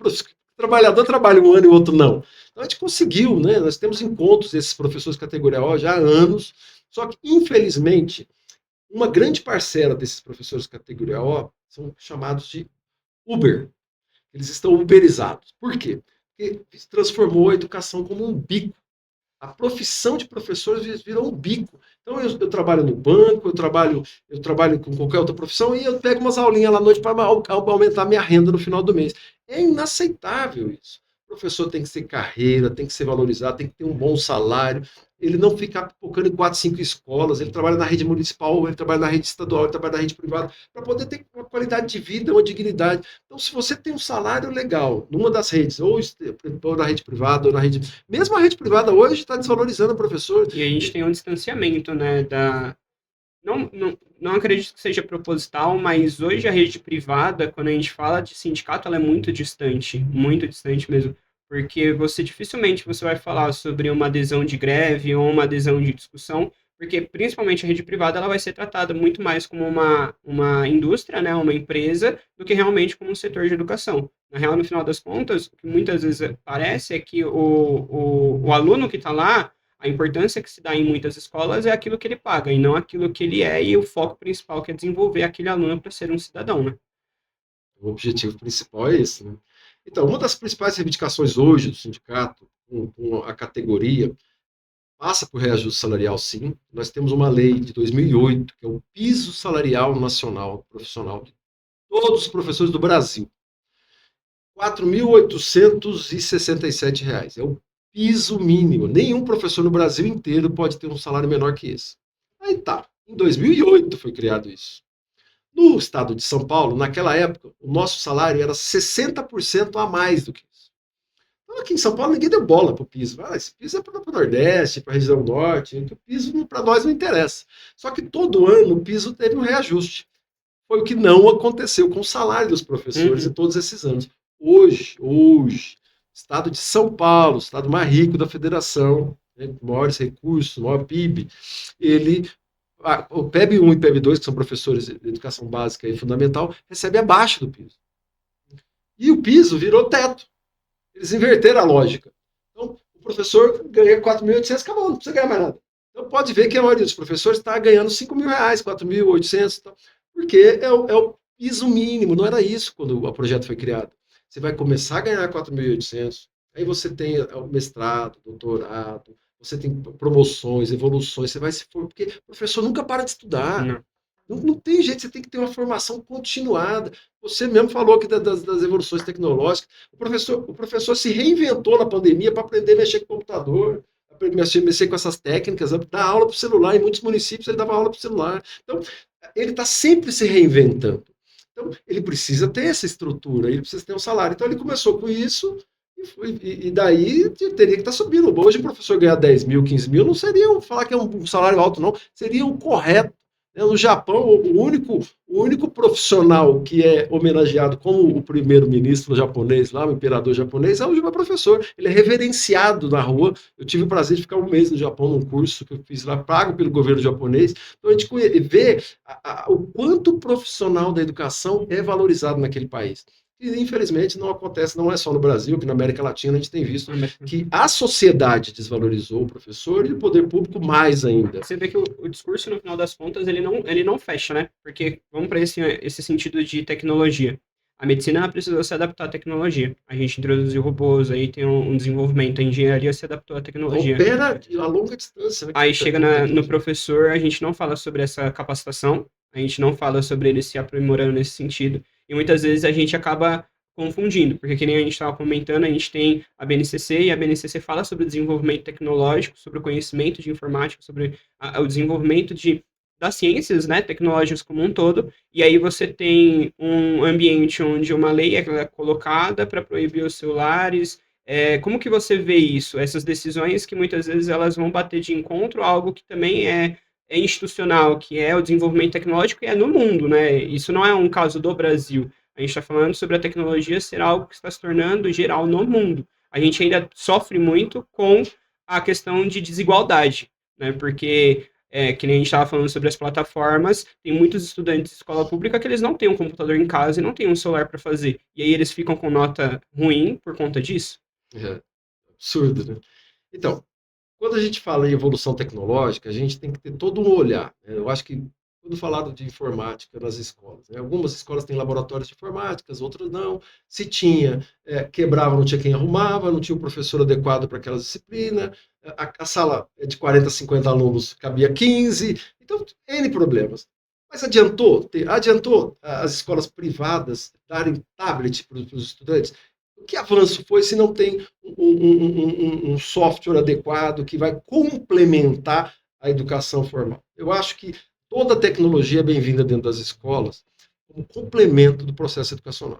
[SPEAKER 2] trabalhador trabalha um ano e o outro não. Então a gente conseguiu, né? Nós temos encontros desses professores de categoria O já há anos, só que, infelizmente, uma grande parcela desses professores de categoria O são chamados de Uber. Eles estão uberizados. Por quê? Porque se transformou a educação como um bico. A profissão de professores virou um bico. Então, eu trabalho no banco, eu trabalho com qualquer outra profissão e eu pego umas aulinhas lá à noite para aumentar minha renda no final do mês. É inaceitável isso. O professor tem que ser carreira, tem que ser valorizado, tem que ter um bom salário. Ele não ficar focando em 4, 5 escolas. Ele trabalha na rede municipal, ele trabalha na rede estadual, ele trabalha na rede privada, para poder ter uma qualidade de vida, uma dignidade. Então, se você tem um salário legal numa das redes, ou na rede privada, ou na rede. Mesmo a rede privada hoje está desvalorizando o professor.
[SPEAKER 1] E a gente tem um distanciamento, né, não acredito que seja proposital, mas hoje a rede privada, quando a gente fala de sindicato, ela é muito distante mesmo, porque dificilmente você vai falar sobre uma adesão de greve ou uma adesão de discussão, porque principalmente a rede privada ela vai ser tratada muito mais como uma indústria, né, uma empresa, do que realmente como um setor de educação. Na real, no final das contas, o que muitas vezes parece é que o aluno que está lá, a importância que se dá em muitas escolas é aquilo que ele paga e não aquilo que ele é, e o foco principal que é desenvolver aquele aluno para ser um cidadão, né?
[SPEAKER 2] O objetivo principal é esse, né? Então, uma das principais reivindicações hoje do sindicato, com a categoria, passa por reajuste salarial, sim. Nós temos uma lei de 2008, que é o piso salarial nacional profissional de todos os professores do Brasil. R$ 4.867. É o piso mínimo. Nenhum professor no Brasil inteiro pode ter um salário menor que esse. Aí tá. Em 2008 foi criado isso. No estado de São Paulo, naquela época, o nosso salário era 60% a mais do que isso. Então, aqui em São Paulo, ninguém deu bola para o piso. Esse piso é para o Nordeste, para a região Norte, o piso para nós não interessa. Só que todo ano o piso teve um reajuste. Foi o que não aconteceu com o salário dos professores em todos esses anos. Hoje, estado de São Paulo, o estado mais rico da federação, né, com maiores recursos, maior PIB, o PEB 1 e PEB 2, que são professores de educação básica e fundamental, recebe abaixo do piso. E o piso virou teto. Eles inverteram a lógica. Então, o professor ganha 4.800, acabou, não precisa ganhar mais nada. Então, pode ver que a maioria dos professores está ganhando R$5.000, 4.800, porque é o piso mínimo. Não era isso quando o projeto foi criado. Você vai começar a ganhar 4.800, aí você tem o mestrado, doutorado, você tem promoções, evoluções, você vai se for, porque o professor nunca para de estudar. Não tem jeito, você tem que ter uma formação continuada. Você mesmo falou aqui das evoluções tecnológicas. O professor se reinventou na pandemia para aprender a mexer com o computador, aprender a mexer com essas técnicas, dar aula para o celular. Em muitos municípios ele dava aula para o celular. Então, ele está sempre se reinventando. Então, ele precisa ter essa estrutura, ele precisa ter um salário. Então, ele começou com isso e daí teria que estar subindo. Hoje, o professor ganhar 10 mil, 15 mil, não seria falar que é um salário alto, não. Seria o correto. No Japão, o único profissional que é homenageado como o primeiro-ministro japonês, lá, o imperador japonês, é o professor. Ele é reverenciado na rua. Eu tive o prazer de ficar um mês no Japão, num curso que eu fiz lá, pago pelo governo japonês. Então, a gente vê o quanto o profissional da educação é valorizado naquele país. E, infelizmente, não acontece, não é só no Brasil, que na América Latina a gente tem visto que a sociedade desvalorizou o professor e o poder público mais ainda.
[SPEAKER 1] Você vê que o discurso, no final das contas, ele não fecha, né? Porque vamos para esse sentido de tecnologia. A medicina precisou se adaptar à tecnologia. A gente introduziu robôs, aí tem um desenvolvimento, a engenharia se adaptou à tecnologia.
[SPEAKER 2] Opera a longa distância. Né?
[SPEAKER 1] Aí chega no professor, a gente não fala sobre essa capacitação, a gente não fala sobre ele se aprimorando nesse sentido. E muitas vezes a gente acaba confundindo, porque que nem a gente estava comentando, a gente tem a BNCC, e a BNCC fala sobre o desenvolvimento tecnológico, sobre o conhecimento de informática, sobre o desenvolvimento das ciências, né, tecnológicas como um todo, e aí você tem um ambiente onde uma lei é colocada para proibir os celulares. Como que você vê isso? Essas decisões que muitas vezes elas vão bater de encontro a algo que também é institucional, que é o desenvolvimento tecnológico e é no mundo, né? Isso não é um caso do Brasil. A gente está falando sobre a tecnologia ser algo que está se tornando geral no mundo. A gente ainda sofre muito com a questão de desigualdade, né? Porque, que nem a gente estava falando sobre as plataformas, tem muitos estudantes de escola pública que eles não têm um computador em casa e não têm um celular para fazer. E aí eles ficam com nota ruim por conta disso.
[SPEAKER 2] Absurdo, né? Então, quando a gente fala em evolução tecnológica, a gente tem que ter todo um olhar. Né? Eu acho que quando falado de informática nas escolas, né? Algumas escolas têm laboratórios de informática, outras não. Se tinha, quebrava, não tinha quem arrumava, não tinha o professor adequado para aquela disciplina, a sala de 40, 50 alunos cabia 15, então, N problemas. Mas adiantou as escolas privadas darem tablet para os estudantes? Que avanço foi se não tem um software adequado que vai complementar a educação formal? Eu acho que toda tecnologia é bem-vinda dentro das escolas como complemento do processo educacional,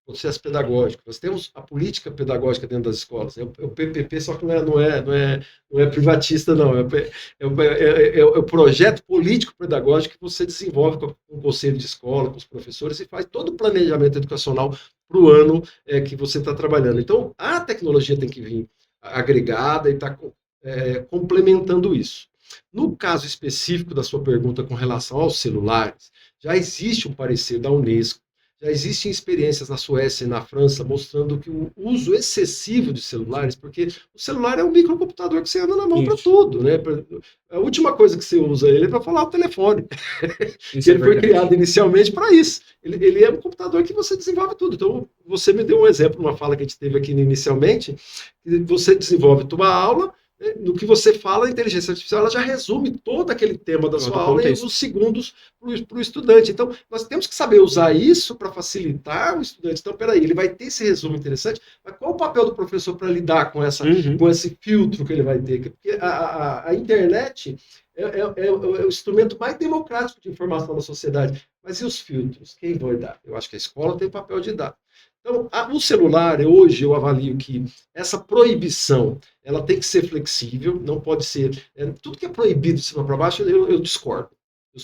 [SPEAKER 2] processo pedagógico. Nós temos a política pedagógica dentro das escolas, é o PPP, só que não é privatista, não. É o projeto político-pedagógico que você desenvolve com o conselho de escola, com os professores, e faz todo o planejamento educacional para o ano que você está trabalhando. Então, a tecnologia tem que vir agregada e estar complementando isso. No caso específico da sua pergunta com relação aos celulares, já existe um parecer da Unesco, já existem experiências na Suécia e na França mostrando que o uso excessivo de celulares, porque o celular é um microcomputador que você anda na mão para tudo, né? A última coisa que você usa ele é para falar o telefone. Ele foi criado inicialmente para isso. Ele é um computador que você desenvolve tudo. Então, você me deu um exemplo, uma fala que a gente teve aqui inicialmente, que você desenvolve tua aula, no que você fala, a inteligência artificial ela já resume todo aquele tema da sua aula em uns segundos para o estudante. Então, nós temos que saber usar isso para facilitar o estudante. Então, peraí, ele vai ter esse resumo interessante, mas qual o papel do professor para lidar com esse filtro que ele vai ter? Porque a internet é o instrumento mais democrático de informação da sociedade. Mas e os filtros? Quem vai dar? Eu acho que a escola tem o papel de dar. Então, o celular, hoje, eu avalio que essa proibição, ela tem que ser flexível, não pode ser... tudo que é proibido de cima para baixo, eu discordo. Eu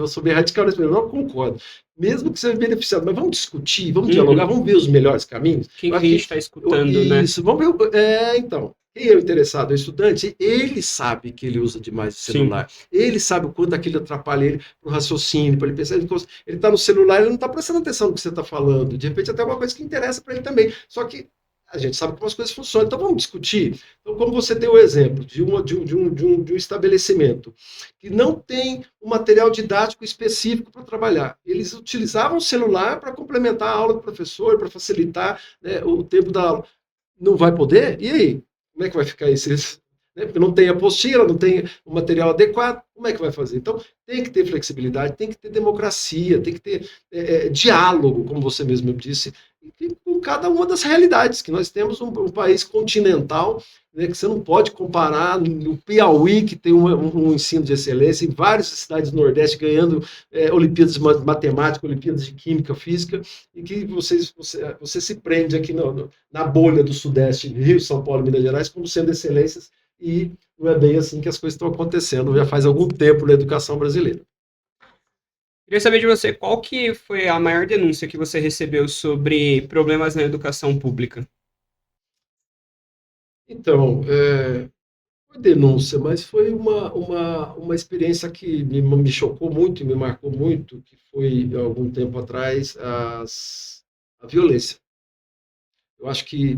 [SPEAKER 2] sou bem radical nesse momento, eu não concordo. Mesmo que seja beneficiado, mas vamos discutir, vamos dialogar, vamos ver os melhores caminhos.
[SPEAKER 1] Quem que a gente está escutando, né?
[SPEAKER 2] Isso, vamos ver... então... Quem é o interessado? É o estudante, ele sabe que ele usa demais o celular. Sim. Ele sabe o quanto aquilo atrapalha ele para o raciocínio, para ele pensar. Ele está no celular, ele não está prestando atenção no que você está falando. De repente, até uma coisa que interessa para ele também. Só que a gente sabe como as coisas funcionam. Então, vamos discutir. Então, como você deu o exemplo de um estabelecimento que não tem um material didático específico para trabalhar. Eles utilizavam o celular para complementar a aula do professor, para facilitar, né, o tempo da aula. Não vai poder? E aí? Como é que vai ficar isso? né? Porque não tem apostila, não tem o material adequado, como é que vai fazer? Então, tem que ter flexibilidade, tem que ter democracia, tem que ter diálogo, como você mesmo disse, com cada uma das realidades, que nós temos um país continental, né, que você não pode comparar no Piauí, que tem um ensino de excelência, em várias cidades do Nordeste ganhando Olimpíadas de Matemática, Olimpíadas de Química, Física, e que você se prende aqui na bolha do Sudeste, Rio, São Paulo, Minas Gerais, como sendo excelências, e não é bem assim que as coisas estão acontecendo, já faz algum tempo na educação brasileira.
[SPEAKER 1] Queria saber de você, qual que foi a maior denúncia que você recebeu sobre problemas na educação pública?
[SPEAKER 2] Então, foi denúncia, mas foi uma experiência que me chocou muito e me marcou muito, que foi, há algum tempo atrás, a violência. Eu acho que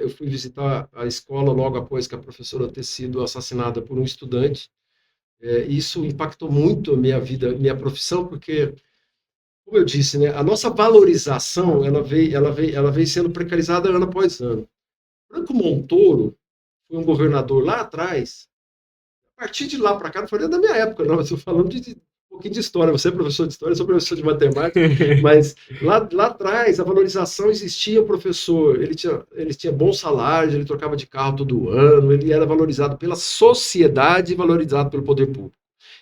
[SPEAKER 2] eu fui visitar a escola logo após que a professora ter sido assassinada por um estudante. Isso impactou muito a minha vida, minha profissão, porque, como eu disse, né, a nossa valorização ela veio sendo precarizada ano após ano. Franco Montoro foi um governador lá atrás. A partir de lá para cá, não foi nem da minha época, não. Eu estou falando de um pouquinho de história. Você é professor de história, eu sou professor de matemática, mas lá atrás a valorização existia. O professor ele tinha bons salários, ele trocava de carro todo ano, ele era valorizado pela sociedade e valorizado pelo poder público.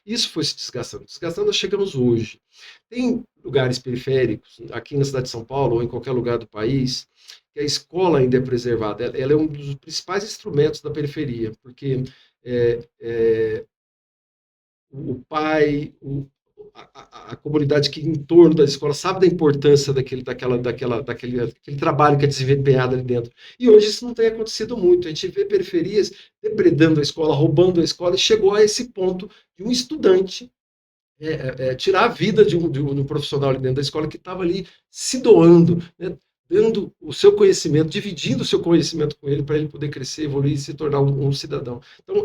[SPEAKER 2] Isso foi se desgastando. Desgastando, nós chegamos hoje. Tem lugares periféricos, aqui na cidade de São Paulo ou em qualquer lugar do país, que a escola ainda é preservada. Ela é um dos principais instrumentos da periferia, porque é, é, o pai, a comunidade que em torno da escola sabe da importância daquele trabalho que é desempenhado ali dentro. E hoje isso não tem acontecido muito. A gente vê periferias depredando a escola, roubando a escola, e chegou a esse ponto de um estudante tirar a vida de um profissional ali dentro da escola que estava ali se doando, né, dando o seu conhecimento, dividindo o seu conhecimento com ele para ele poder crescer, evoluir e se tornar um cidadão. Então,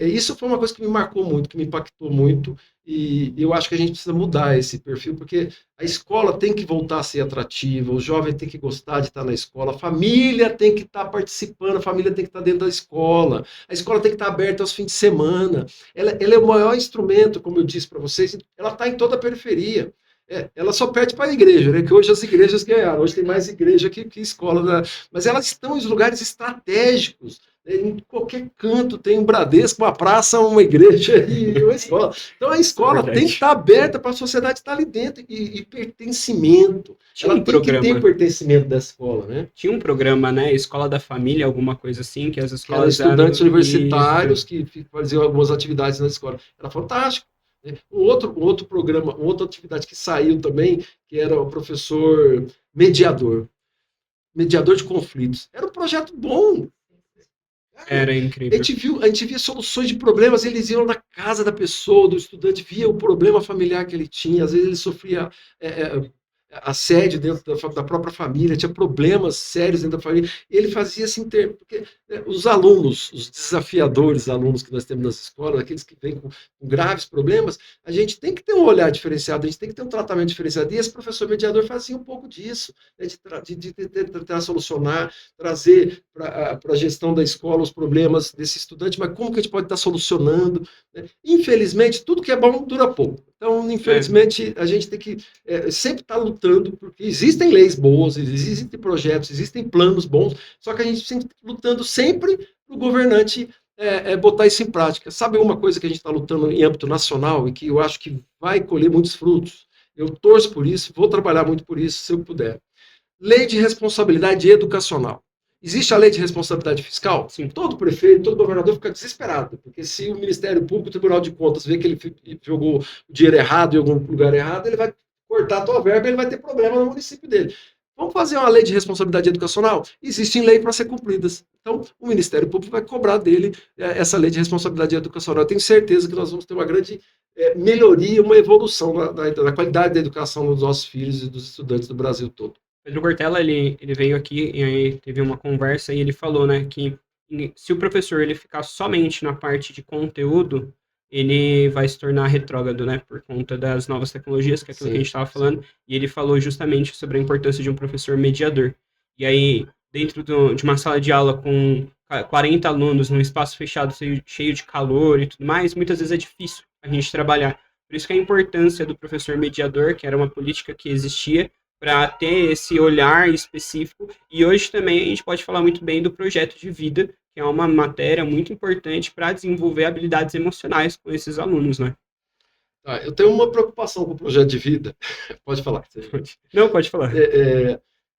[SPEAKER 2] isso foi uma coisa que me marcou muito, que me impactou muito, e eu acho que a gente precisa mudar esse perfil, porque a escola tem que voltar a ser atrativa, o jovem tem que gostar de estar na escola, a família tem que estar participando, a família tem que estar dentro da escola, a escola tem que estar aberta aos fins de semana, ela é o maior instrumento, como eu disse para vocês, ela está em toda a periferia. Ela só perde para a igreja, né? Que hoje as igrejas ganharam, hoje tem mais igreja que escola, né? Mas elas estão em lugares estratégicos, né? Em qualquer canto tem um Bradesco, uma praça, uma igreja e uma escola. Então a escola tem que estar aberta para a sociedade estar ali dentro, e pertencimento. Ela tem que ter pertencimento da escola, né?
[SPEAKER 1] Tinha um programa, né? Escola da Família, alguma coisa assim, que as escolas
[SPEAKER 2] eram estudantes universitários que faziam algumas atividades na escola. Era fantástico. Um outro programa, uma outra atividade que saiu também, que era o professor mediador de conflitos. Era um projeto bom.
[SPEAKER 1] Era incrível.
[SPEAKER 2] A gente via soluções de problemas, eles iam na casa da pessoa, do estudante, via o problema familiar que ele tinha, às vezes ele sofria assédio dentro da própria família, tinha problemas sérios dentro da família, e ele fazia assim, porque os alunos, os desafiadores alunos que nós temos nas escolas, aqueles que vêm com graves problemas, a gente tem que ter um olhar diferenciado, a gente tem que ter um tratamento diferenciado, e esse professor mediador fazia um pouco disso, né, de tentar solucionar, trazer para a gestão da escola os problemas desse estudante, mas como que a gente pode estar solucionando, né? Infelizmente, tudo que é bom dura pouco. Então, infelizmente, a gente tem que sempre estar lutando, porque existem leis boas, existem projetos, existem planos bons, só que a gente sempre está lutando sempre para o governante botar isso em prática. Sabe uma coisa que a gente está lutando em âmbito nacional e que eu acho que vai colher muitos frutos? Eu torço por isso, vou trabalhar muito por isso, se eu puder. Lei de responsabilidade educacional. Existe a lei de responsabilidade fiscal?
[SPEAKER 1] Sim.
[SPEAKER 2] Todo prefeito, todo governador fica desesperado, porque se o Ministério Público, o Tribunal de Contas, vê que ele jogou o dinheiro errado em algum lugar errado, ele vai cortar a tua verba e ele vai ter problema no município dele. Vamos fazer uma lei de responsabilidade educacional? Existem leis para ser cumpridas. Então, o Ministério Público vai cobrar dele essa lei de responsabilidade educacional. Eu tenho certeza que nós vamos ter uma grande melhoria, uma evolução da qualidade da educação dos nossos filhos e dos estudantes do Brasil todo.
[SPEAKER 1] Pedro Cortella, ele veio aqui e aí teve uma conversa e ele falou, né, que se o professor ele ficar somente na parte de conteúdo, ele vai se tornar retrógrado, né, por conta das novas tecnologias, que é aquilo que a gente estava falando, e ele falou justamente sobre a importância de um professor mediador. E aí, dentro de uma sala de aula com 40 alunos num espaço fechado cheio de calor e tudo mais, muitas vezes é difícil a gente trabalhar. Por isso que a importância do professor mediador, que era uma política que existia, para ter esse olhar específico. E hoje também a gente pode falar muito bem do projeto de vida, que é uma matéria muito importante para desenvolver habilidades emocionais com esses alunos, né?
[SPEAKER 2] Eu tenho uma preocupação com o projeto de vida. Pode falar.
[SPEAKER 1] Não, pode falar.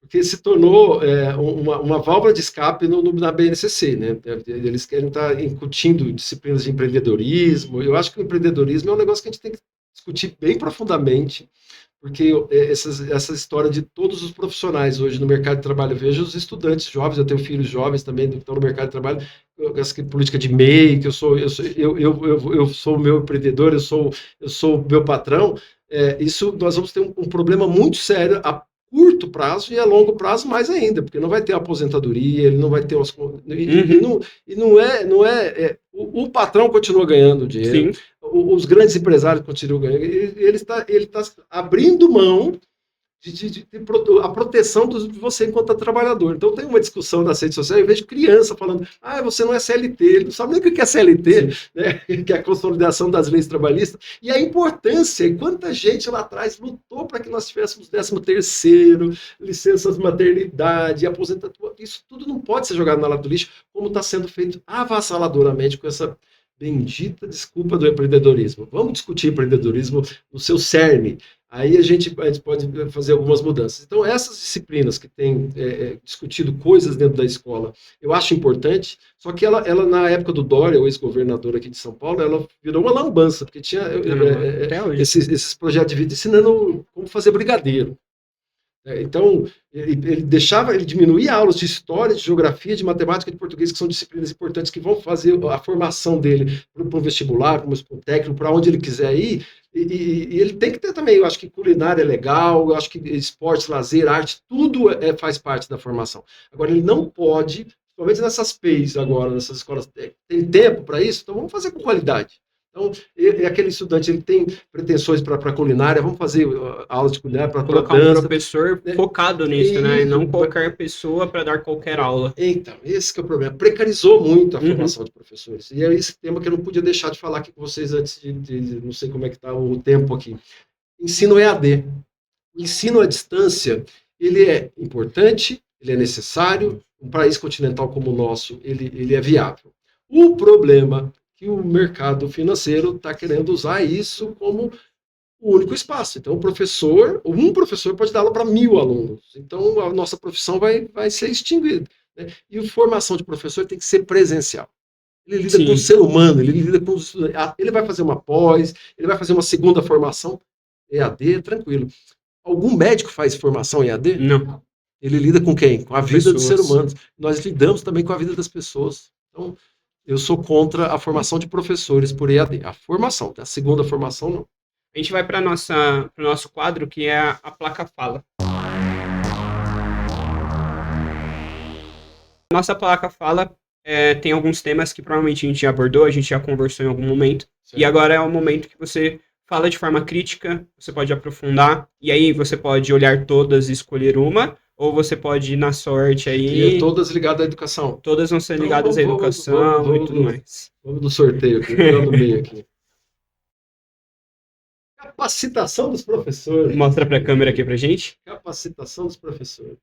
[SPEAKER 2] Porque se tornou uma válvula de escape na BNCC, né? Eles querem estar incutindo disciplinas de empreendedorismo. Eu acho que o empreendedorismo é um negócio que a gente tem que discutir bem profundamente, porque essa história de todos os profissionais hoje no mercado de trabalho, eu vejo os estudantes jovens, eu tenho filhos jovens também que estão no mercado de trabalho, essa política de MEI, que eu sou o meu empreendedor, eu sou o meu patrão, isso nós vamos ter um problema muito sério a curto prazo e a longo prazo mais ainda, porque não vai ter aposentadoria, ele não vai ter o patrão continua ganhando dinheiro. Sim. Os grandes empresários continuam ganhando, ele está abrindo mão de a proteção de você enquanto trabalhador. Então tem uma discussão nas redes sociais, eu vejo criança falando, você não é CLT, ele não sabe nem o que é CLT, né? Que é a consolidação das leis trabalhistas, e a importância, e quanta gente lá atrás lutou para que nós tivéssemos 13º, licenças maternidade, aposentadoria, isso tudo não pode ser jogado na lata do lixo, como está sendo feito avassaladoramente com essa bendita desculpa do empreendedorismo. Vamos discutir empreendedorismo no seu cerne. Aí a gente pode fazer algumas mudanças. Então, essas disciplinas que têm discutido coisas dentro da escola, eu acho importante, só que ela na época do Dória, o ex-governador aqui de São Paulo, ela virou uma lambança, porque tinha esses projetos de vida ensinando como fazer brigadeiro. Então, ele diminuía aulas de história, de geografia, de matemática, de português, que são disciplinas importantes que vão fazer a formação dele para o vestibular, para o técnico, para onde ele quiser ir. E ele tem que ter também, eu acho que culinária é legal, eu acho que esporte, lazer, arte, tudo faz parte da formação. Agora, ele não pode, principalmente nessas PEIs agora, nessas escolas, tem tempo para isso? Então vamos fazer com qualidade. Então, aquele estudante, ele tem pretensões para culinária, vamos fazer aulas de culinária para
[SPEAKER 1] colocar um professor focado nisso, né? E não qualquer pessoa para dar qualquer aula.
[SPEAKER 2] Então, esse que é o problema. Precarizou muito a formação de professores. E é esse tema que eu não podia deixar de falar aqui com vocês antes de não sei como é que está o tempo aqui. Ensino EAD. O ensino à distância, ele é importante, ele é necessário, um país continental como o nosso, ele é viável. O problema que o mercado financeiro está querendo usar isso como o único espaço. Então, um professor pode dar aula para 1.000 alunos. Então, a nossa profissão vai ser extinguida. Né? E a formação de professor tem que ser presencial. Ele lida com o ser humano, ele lida com os estudantes. Ele vai fazer uma pós, ele vai fazer uma segunda formação. EAD, tranquilo. Algum médico faz formação em EAD?
[SPEAKER 1] Não.
[SPEAKER 2] Ele lida com quem? Com a vida dos seres humanos. Nós lidamos também com a vida das pessoas. Então, eu sou contra a formação de professores por EAD. A formação, a segunda formação não.
[SPEAKER 1] A gente vai para o nosso quadro, que é a placa fala. Nossa placa fala tem alguns temas que provavelmente a gente já abordou, a gente já conversou em algum momento. Sim. E agora é o momento que você fala de forma crítica, você pode aprofundar, e aí você pode olhar todas e escolher uma, ou você pode ir na sorte aí.
[SPEAKER 2] E todas ligadas à educação.
[SPEAKER 1] Todas vão ser ligadas à educação e tudo mais.
[SPEAKER 2] Vamos no sorteio aqui, no meio aqui. Capacitação dos professores.
[SPEAKER 1] Mostra para a câmera aqui pra gente.
[SPEAKER 2] Capacitação dos professores.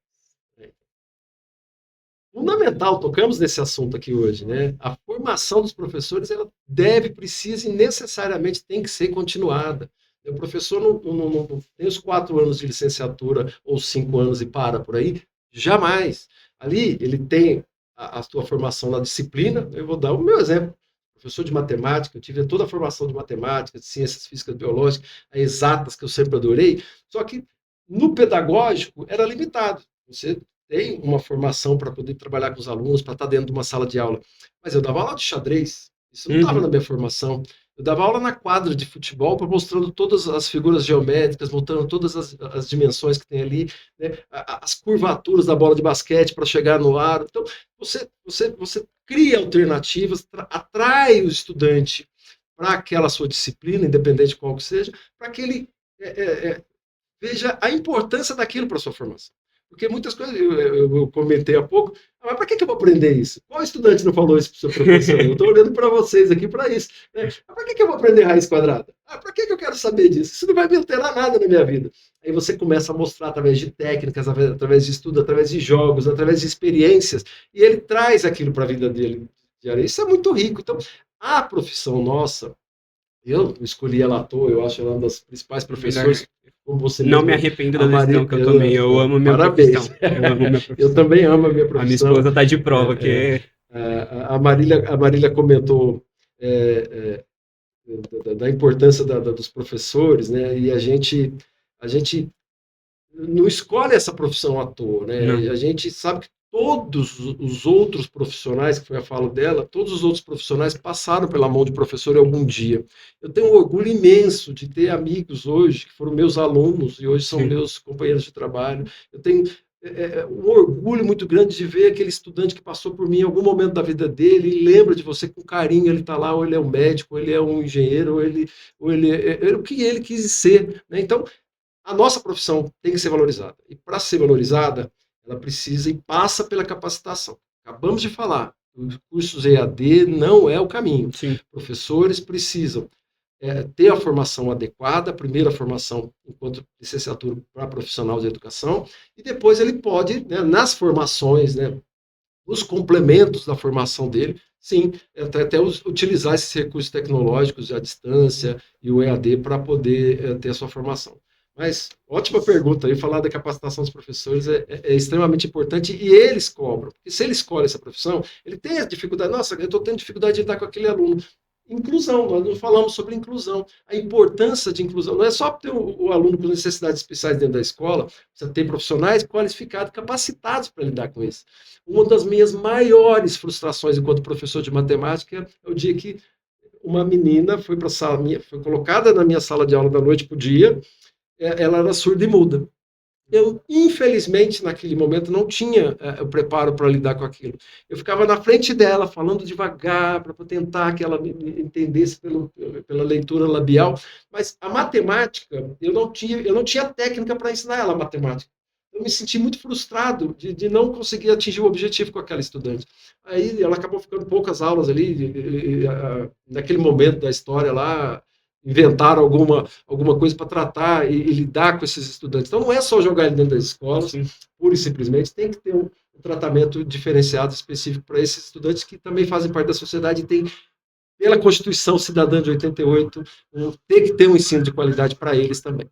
[SPEAKER 2] Fundamental, tocamos nesse assunto aqui hoje, né? A formação dos professores, ela precisa e necessariamente tem que ser continuada. O professor não tem os 4 anos de licenciatura ou 5 anos e para por aí, jamais. Ali ele tem a sua formação na disciplina. Eu vou dar o meu exemplo. Professor de matemática, eu tive toda a formação de matemática, de ciências físicas, biológicas, exatas, que eu sempre adorei, só que no pedagógico era limitado. Você tem uma formação para poder trabalhar com os alunos, para estar dentro de uma sala de aula. Mas eu dava aula de xadrez, isso não estava na minha formação. Eu dava aula na quadra de futebol, mostrando todas as figuras geométricas, mostrando todas as dimensões que tem ali, né? As curvaturas da bola de basquete para chegar no aro. Então, você cria alternativas, atrai o estudante para aquela sua disciplina, independente de qual que seja, para que ele veja a importância daquilo para a sua formação. Porque muitas coisas, eu comentei há pouco, mas para que eu vou aprender isso? Qual estudante não falou isso para o seu professor? Eu estou olhando para vocês aqui para isso. Né? Para que eu vou aprender raiz quadrada? Para que eu quero saber disso? Isso não vai me alterar nada na minha vida. Aí você começa a mostrar através de técnicas, através de estudo, através de jogos, através de experiências, e ele traz aquilo para a vida dele. Isso é muito rico. Então, a profissão nossa, eu escolhi ela à toa, eu acho ela uma das principais professores, como você
[SPEAKER 1] Não
[SPEAKER 2] mesmo,
[SPEAKER 1] me arrependo
[SPEAKER 2] a
[SPEAKER 1] da decisão que eu tomei. Eu amo minha
[SPEAKER 2] parabéns.
[SPEAKER 1] profissão. Eu amo minha profissão.
[SPEAKER 2] Eu também amo a minha
[SPEAKER 1] A minha
[SPEAKER 2] profissão.
[SPEAKER 1] esposa está de prova, que
[SPEAKER 2] A Marília comentou da importância dos professores, né? E a gente não escolhe essa profissão à toa, né?
[SPEAKER 1] Não.
[SPEAKER 2] A gente sabe que todos os outros profissionais, que foi a fala dela, todos os outros profissionais passaram pela mão de professor algum dia. Eu tenho um orgulho imenso de ter amigos hoje, que foram meus alunos e hoje são
[SPEAKER 1] Sim.
[SPEAKER 2] meus companheiros de trabalho. Eu tenho um orgulho muito grande de ver aquele estudante que passou por mim em algum momento da vida dele e lembra de você com carinho, ele está lá, ou ele é um médico, ou ele é um engenheiro, ou ele é o que ele quis ser, né? Então, a nossa profissão tem que ser valorizada. E para ser valorizada, ela precisa e passa pela capacitação. Acabamos de falar, os cursos EAD não é o caminho.
[SPEAKER 1] Sim.
[SPEAKER 2] Professores precisam ter a formação adequada, a primeira formação enquanto licenciatura para profissional de educação, e depois ele pode, né, nas formações, né, os complementos da formação dele, sim, até utilizar esses recursos tecnológicos à distância e o EAD para poder ter a sua formação. Mas, ótima pergunta aí, falar da capacitação dos professores é extremamente importante e eles cobram, porque se ele escolhe essa profissão, ele tem a dificuldade, nossa, eu estou tendo dificuldade de lidar com aquele aluno. Inclusão, nós não falamos sobre inclusão, a importância de inclusão, não é só ter o aluno com necessidades especiais dentro da escola, você tem profissionais qualificados, capacitados para lidar com isso. Uma das minhas maiores frustrações enquanto professor de matemática é o dia que uma menina foi para a sala, foi colocada na minha sala de aula da noite para o dia, ela era surda e muda. Eu, infelizmente, naquele momento, não tinha o preparo para lidar com aquilo. Eu ficava na frente dela, falando devagar, para tentar que ela me entendesse pela leitura labial, mas a matemática, eu não tinha técnica para ensinar ela a matemática. Eu me senti muito frustrado de não conseguir atingir o objetivo com aquela estudante. Aí ela acabou ficando poucas aulas ali, naquele momento da história lá, inventaram alguma coisa para tratar e lidar com esses estudantes. Então, não é só jogar ele dentro das escolas,
[SPEAKER 1] Sim.
[SPEAKER 2] pura e simplesmente, tem que ter um tratamento diferenciado, específico para esses estudantes que também fazem parte da sociedade e tem, pela Constituição Cidadã de 88, tem que ter um ensino de qualidade para eles também.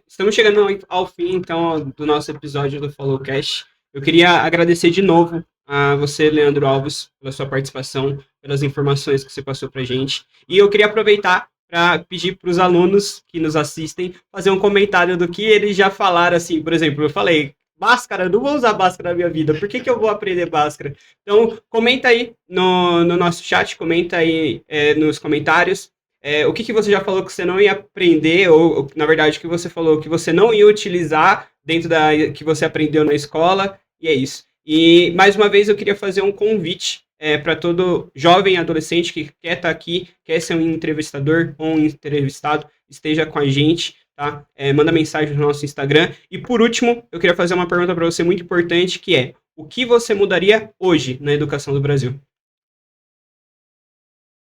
[SPEAKER 1] Estamos chegando ao fim, então, do nosso episódio do Followcast. Eu queria agradecer de novo a você, Leandro Alves, pela sua participação, pelas informações que você passou para a gente. E eu queria aproveitar para pedir para os alunos que nos assistem fazer um comentário do que eles já falaram, assim, por exemplo, eu falei, Bhaskara, não vou usar Bhaskara na minha vida, por que eu vou aprender Bhaskara? Então, comenta aí no nosso chat, comenta aí nos comentários, o que você já falou que você não ia aprender, ou na verdade, o que você falou que você não ia utilizar dentro que você aprendeu na escola, e é isso. E, mais uma vez, eu queria fazer um convite para todo jovem adolescente que quer estar aqui, quer ser um entrevistador ou um entrevistado, esteja com a gente, tá? Manda mensagem no nosso Instagram. E, por último, eu queria fazer uma pergunta para você muito importante, que é, o que você mudaria hoje na educação do Brasil?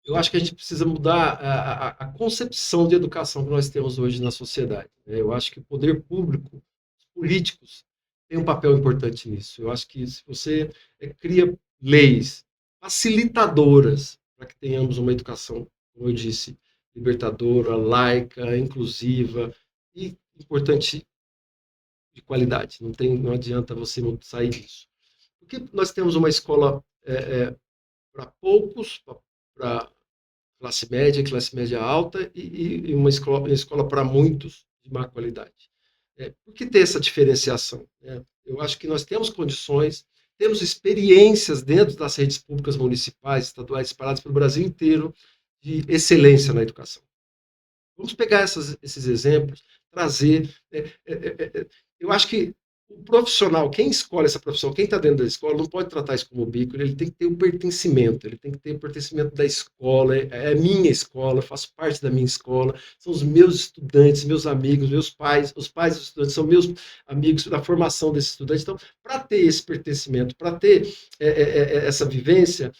[SPEAKER 2] Eu acho que a gente precisa mudar a concepção de educação que nós temos hoje na sociedade. Eu acho que o poder público, os políticos, tem um papel importante nisso. Eu acho que se você cria leis facilitadoras para que tenhamos uma educação, como eu disse, libertadora, laica, inclusiva e, importante, de qualidade. Não adianta você sair disso. Porque nós temos uma escola para poucos, para classe média alta e uma escola para muitos de má qualidade. Por que ter essa diferenciação? Eu acho que nós temos condições, temos experiências dentro das redes públicas municipais, estaduais, espalhadas pelo Brasil inteiro, de excelência na educação. Vamos pegar esses exemplos, trazer. Eu acho que o profissional, quem escolhe essa profissão, quem está dentro da escola, não pode tratar isso como bico, ele tem que ter o pertencimento, ele tem que ter o pertencimento da escola, é minha escola, eu faço parte da minha escola, são os meus estudantes, meus amigos, meus pais, os pais dos estudantes são meus amigos da formação desses estudantes. Então, para ter esse pertencimento, para ter essa vivência,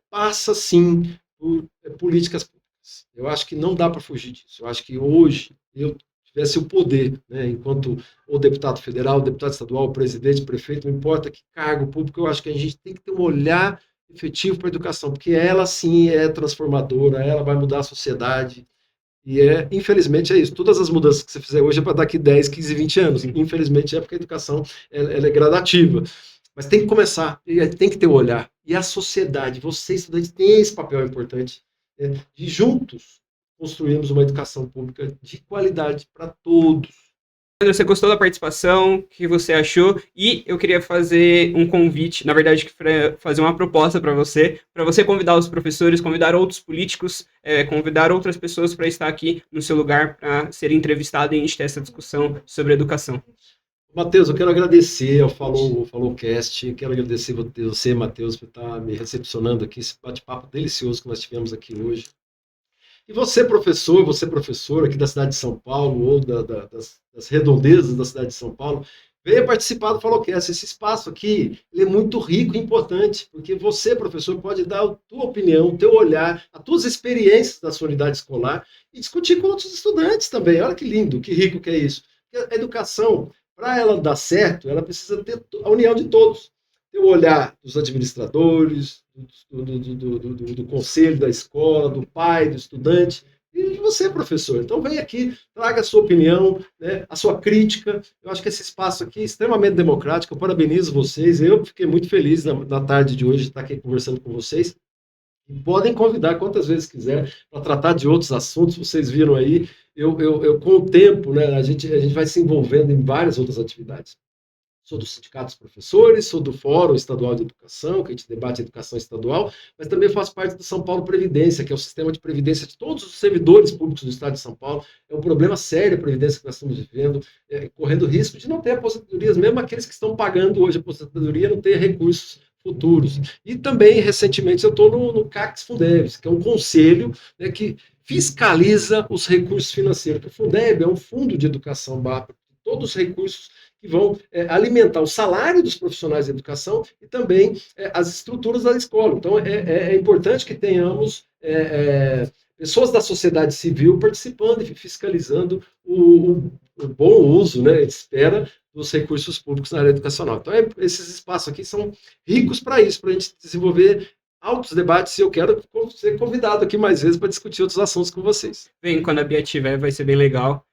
[SPEAKER 2] passa sim por políticas públicas. Eu acho que não dá para fugir disso. Eu acho que hoje eu tivesse o poder, né, enquanto o deputado federal, o deputado estadual, o presidente, o prefeito, não importa que cargo público, eu acho que a gente tem que ter um olhar efetivo para a educação, porque ela sim é transformadora, ela vai mudar a sociedade, e infelizmente é isso, todas as mudanças que você fizer hoje é para daqui 10, 15, 20 anos, infelizmente é porque a educação ela é gradativa, mas tem que começar, tem que ter o olhar, e a sociedade, você estudante tem esse papel importante, de juntos construirmos uma educação pública de qualidade para todos.
[SPEAKER 1] Você gostou da participação? O que você achou? E eu queria fazer um convite, na verdade, fazer uma proposta para você convidar os professores, convidar outros políticos, convidar outras pessoas para estar aqui no seu lugar para ser entrevistado e a gente ter essa discussão sobre educação.
[SPEAKER 2] Matheus, eu quero agradecer ao Fallowcast, quero agradecer você, Matheus, por estar me recepcionando aqui, esse bate-papo delicioso que nós tivemos aqui hoje. E você, professor, você professora aqui da cidade de São Paulo, ou das redondezas da cidade de São Paulo, venha participar do Fallowcast. Esse espaço aqui ele é muito rico e importante, porque você, professor, pode dar a tua opinião, o teu olhar, as tuas experiências da sua unidade escolar e discutir com outros estudantes também. Olha que lindo, que rico que é isso. Porque a educação, para ela dar certo, ela precisa ter a união de todos. Ter o olhar dos administradores, do conselho da escola, do pai, do estudante, e de você, professor. Então vem aqui, traga a sua opinião, né, a sua crítica. Eu acho que esse espaço aqui é extremamente democrático. Eu parabenizo vocês. Eu fiquei muito feliz na tarde de hoje de estar aqui conversando com vocês. E podem convidar quantas vezes quiser para tratar de outros assuntos. Vocês viram aí, com o tempo, né, a gente vai se envolvendo em várias outras atividades. Sou do Sindicato dos Professores, sou do Fórum Estadual de Educação, que a gente debate a educação estadual, mas também faço parte do São Paulo Previdência, que é o sistema de previdência de todos os servidores públicos do Estado de São Paulo. É um problema sério a previdência que nós estamos vivendo, correndo risco de não ter aposentadorias, mesmo aqueles que estão pagando hoje a aposentadoria não ter recursos futuros. E também, recentemente, eu estou no CACS Fundeb, que é um conselho, né, que fiscaliza os recursos financeiros. O Fundeb é um fundo de educação básica, todos os recursos que vão alimentar o salário dos profissionais de educação e também as estruturas da escola. Então, é importante que tenhamos pessoas da sociedade civil participando e fiscalizando o bom uso, né, espera, dos recursos públicos na área educacional. Então, esses espaços aqui são ricos para isso, para a gente desenvolver altos debates, e eu quero ser convidado aqui mais vezes para discutir outros assuntos com vocês.
[SPEAKER 1] Bem, quando a Bia tiver, vai ser bem legal.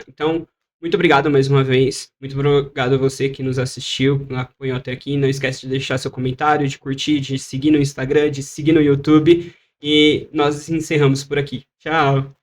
[SPEAKER 1] Então, muito obrigado mais uma vez. Muito obrigado a você que nos assistiu, que nos acompanhou até aqui. Não esquece de deixar seu comentário, de curtir, de seguir no Instagram, de seguir no YouTube. E nós encerramos por aqui. Tchau!